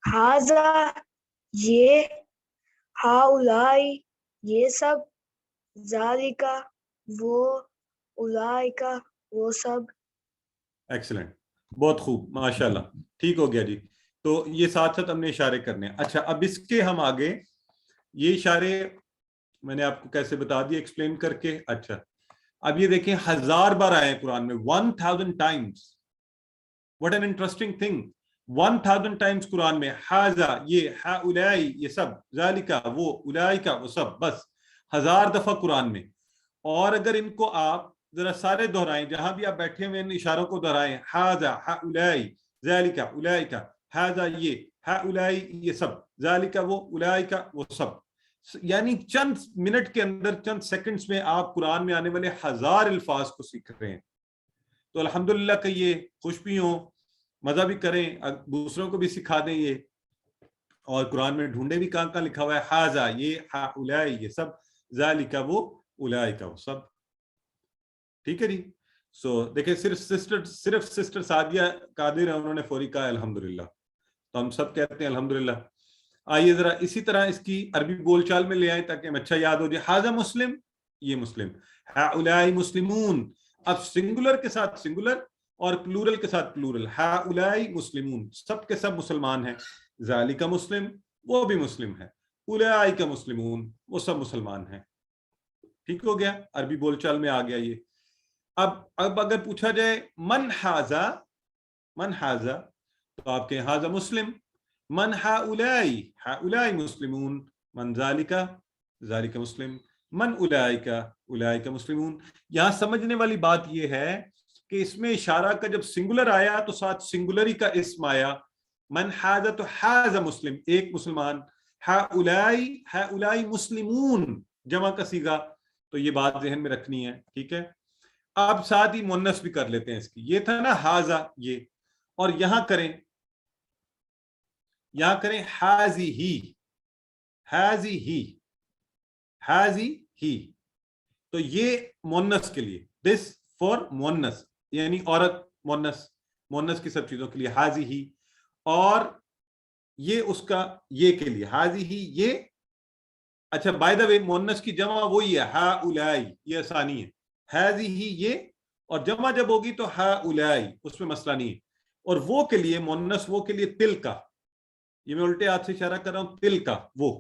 ہاذا یہ، ہاؤلائی یہ سب، ذالکا وہ، اولئکا وہ سب. ایکسلنٹ، بہت خوب، ماشاءاللہ، ٹھیک ہو گیا جی. تو یہ ساتھ ساتھ ہم نے اشارے کرنے ہیں. اچھا اب اس کے ہم آگے یہ اشارے میں نے آپ کو کیسے بتا دیا ایکسپلین کر کے. اچھا اب یہ دیکھیں 1000 بار آئے ہیں قرآن میں، 1000 times. What an interesting thing, 1000 times قرآن میں ہاذا یہ، ہاؤلائی یہ سب، ذالکا وہ، اولئکا وہ سب، بس 1000 دفعہ قرآن میں. اور اگر ان کو آپ ذرا سارے دہرائیں، جہاں بھی آپ بیٹھے ہوئے ان اشاروں کو دہرائیں، ہاذا ہاؤلائی، ذالکا اولئکا، ہاذا یہ، ہاؤلائی یہ سب، ذالکا وہ، اولئکا وہ سب. یعنی چند منٹ کے اندر، چند سیکنڈز میں آپ قرآن میں آنے والے 1000 الفاظ کو سیکھ رہے ہیں. تو الحمدللہ کہ یہ خوش بھی ہوں، مزہ بھی کریں، دوسروں کو بھی سکھا دیں یہ. اور قرآن میں ڈھونڈے بھی کہاں لکھا ہوا ہے ہاذا یہ، ہاؤلائی یہ سب، ذالکا وہ، اولئکا وہ سب. ٹھیک ہے جی. سو دیکھیں صرف سسٹر سعدیہ قادر ہیں، انہوں نے فوری کہا الحمدللہ، تو ہم سب کہتے ہیں الحمدللہ. آئیے ذرا اسی طرح اس کی عربی بول چال میں لے آئیں تاکہ ہمیں اچھا یاد ہو جائے. ہاذا مسلم، یہ مسلم، ہؤلاء مسلمون، اب سنگولر کے ساتھ سنگولر اور پلورل کے ساتھ پلورل، ہؤلاء مسلمون، سب کے سب مسلمان ہیں. ذالک مسلم، وہ بھی مسلم ہے. اولئک مسلمون، وہ سب مسلمان ہیں. ٹھیک ہو گیا، عربی بول چال میں آ گیا یہ. اب اگر پوچھا جائے من ہاذا تو آپ کہیں ہاذا مسلم. من ہؤلاء مسلمون، من ذالک مسلم، من اولئک مسلمون. یہاں سمجھنے والی بات یہ ہے کہ اس میں اشارہ کا جب سنگولر آیا تو ساتھ سنگولری کا اسم آیا. من ہاذا تو ہاذا مسلم، ایک مسلمان. ہؤلاء مسلمون، جمع کا صیغہ. تو یہ بات ذہن میں رکھنی ہے، ٹھیک ہے. آپ ساتھ ہی مؤنث بھی کر لیتے ہیں اس کی. یہ تھا نا ہاذا یہ، اور یہاں کریں ہازی ہی. تو یہ مؤنث کے لیے، دس فار مؤنث، یعنی عورت، مؤنث کی سب چیزوں کے لیے ہازی ہی. اور یہ اس کا یہ کے لیے ہازی ہی یہ. اچھا بائی دا وے مؤنث کی جمع وہی ہے ہؤلاء، یہ آسانی ہے. ہازی ہی یہ، اور جمع جب ہوگی تو ہؤلاء، اس میں مسئلہ نہیں ہے. اور وہ کے لیے مؤنث، وہ کے لیے تل کا، یہ میں الٹے ہاتھ سے اشارہ کر رہا ہوں، تل کا وہ،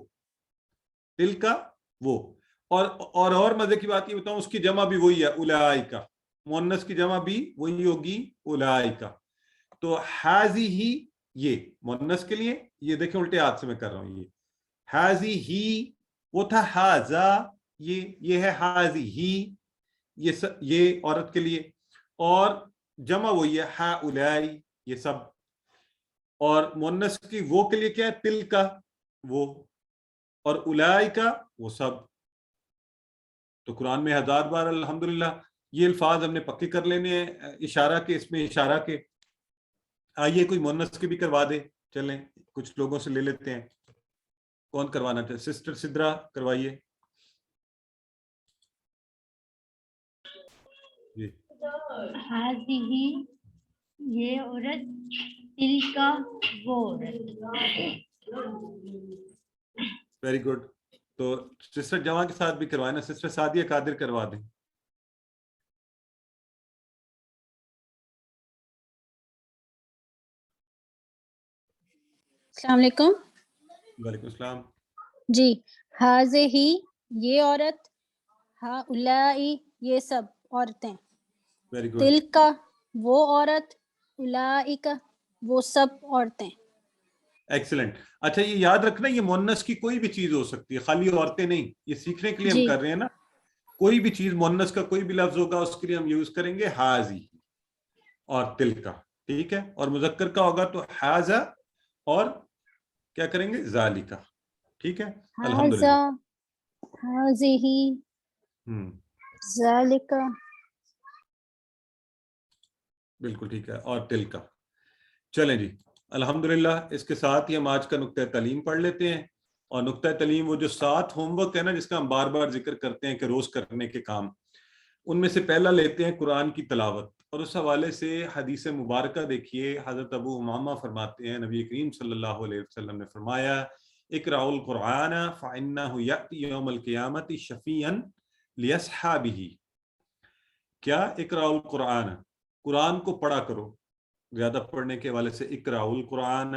تل کا وہ. اور مزے کی بات یہ بتاؤں، اس کی جمع بھی وہی ہے اولائکا، مؤنث کی جمع بھی وہی ہوگی اولائکا. تو حاذی ہی یہ مؤنث کے لیے، یہ دیکھیں الٹے ہاتھ سے میں کر رہا ہوں، یہ حاذی ہی وہ تھا حاذا، یہ ہے حاذی ہی، یہ عورت کے لیے، اور جمع وہی ہے ہؤلائی یہ سب، اور مؤنث کی وہ کے لیے کیا ہے تل کا وہ، اور اولائکا وہ سب. تو قرآن میں 1000 بار الحمدللہ یہ الفاظ ہم نے پکے کر لینے ہیں اشارہ کے، اس میں اشارہ کے. آئیے کوئی مؤنث کے بھی کروا دے، چلیں کچھ لوگوں سے لے لیتے ہیں. کون کروانا چاہے؟ سسٹر سدرا کروائیے جی. حاذی یہ عورت، تل کا وہ عورت. Very good. تو سسٹر جواں کے ساتھ بھی کروائے نا، سسٹر سعدیہ قادر کروا دیں. السلام علیکم. وعلیکم السلام. جی، حاذہ یہ عورت، ہؤلائی یہ سب عورتیں، ویری گڈ. تل کا وہ عورت، اولئک وہ سب عورتیں. ایکسلنٹ. اچھا یہ یاد رکھنا یہ مؤنث کی کوئی بھی چیز ہو سکتی ہے، خالی عورتیں نہیں. یہ سیکھنے کے لیے ہم جی. کر رہے ہیں نا. کوئی بھی چیز مؤنث کا کوئی بھی لفظ ہوگا اس کے لیے ہم یوز کریں گے حاذی اور تل کا، ٹھیک ہے. اور مذکر کا ہوگا تو حاذا اور کیا کریں گے ذالکا، ٹھیک ہے. الحمدللہ. حاذہ ذالک. بالکل ٹھیک ہے. اور تل کا. چلیں جی الحمدللہ. اس کے ساتھ ہی ہم آج کا نقطہ تعلیم پڑھ لیتے ہیں. اور نقطہ تعلیم وہ جو 7 ہوم ورک ہے نا جس کا ہم بار بار ذکر کرتے ہیں کہ روز کرنے کے کام، ان میں سے پہلا لیتے ہیں قرآن کی تلاوت. اور اس حوالے سے حدیث مبارکہ دیکھیے، حضرت ابو امامہ فرماتے ہیں نبی کریم صلی اللہ علیہ وسلم نے فرمایا اقرأوا القرآن فإنہ یأتی یوم القیامت شفیعا لأصحابہ. کیا؟ اقرأوا القرآن، قرآن کو پڑھا کرو. زیادہ پڑھنے کے حوالے سے اقرأوا القرآن،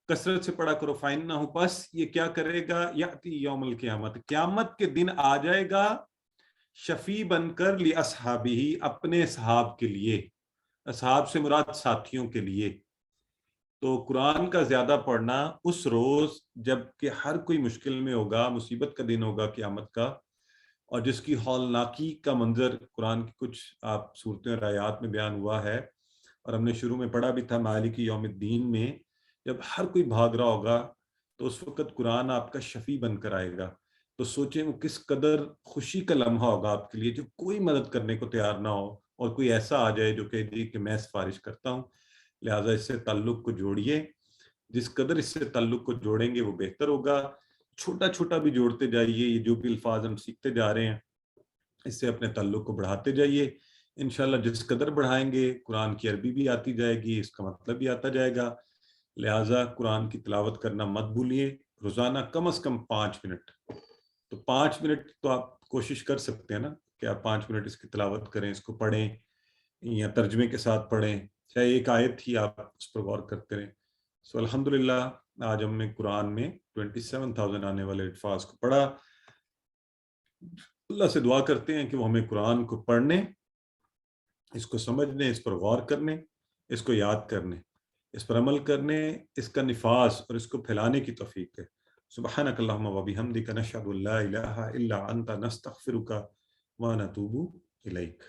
کثرت سے پڑھا کرو. فإنہ پس یہ کیا کرے گا، یأتی یوم القیامت قیامت کے دن آ جائے گا، شفیع بن کر لأصحابہ اپنے اصحاب کے لیے. اصحاب سے مراد ساتھیوں کے لیے. تو قرآن کا زیادہ پڑھنا اس روز جب کہ ہر کوئی مشکل میں ہوگا، مصیبت کا دن ہوگا قیامت کا، اور جس کی ہولناکی کا منظر قرآن کی کچھ آپ صورتیں اور آیات میں بیان ہوا ہے. اور ہم نے شروع میں پڑھا بھی تھا مالک یوم الدین میں، جب ہر کوئی بھاگ رہا ہوگا تو اس وقت قرآن آپ کا شفیع بن کر آئے گا. تو سوچیں وہ کس قدر خوشی کا لمحہ ہوگا آپ کے لیے، جو کوئی مدد کرنے کو تیار نہ ہو اور کوئی ایسا آ جائے جو کہے جی کہ میں سفارش کرتا ہوں. لہٰذا اس سے تعلق کو جوڑیے، جس قدر اس سے تعلق کو جوڑیں گے وہ بہتر ہوگا. چھوٹا چھوٹا بھی جوڑتے جائیے، یہ جو بھی الفاظ ہم سیکھتے جا رہے ہیں اس سے اپنے تعلق کو بڑھاتے جائیے. انشاءاللہ جس قدر بڑھائیں گے قرآن کی عربی بھی آتی جائے گی، اس کا مطلب بھی آتا جائے گا. لہٰذا قرآن کی تلاوت کرنا مت بھولیے، روزانہ کم از کم 5 منٹ. تو 5 منٹ تو آپ کوشش کر سکتے ہیں نا کہ آپ 5 منٹ اس کی تلاوت کریں، اس کو پڑھیں یا ترجمے کے ساتھ پڑھیں، چاہے ایک آیت ہی آپ اس پر غور کرتے رہیں. سو الحمدللہ آج ہم نے قرآن میں 27,000 آنے والے الفاظ کو پڑھا. اللہ سے دعا کرتے ہیں کہ وہ ہمیں قرآن کو پڑھنے، اس کو سمجھنے، اس پر غور کرنے، اس کو یاد کرنے، اس پر عمل کرنے، اس کا نفاذ اور اس کو پھیلانے کی توفیق ہے. سبحانک اللہم و بحمدک نشہد ان لا الہ الا انت نستغفرک و نتوب الیک.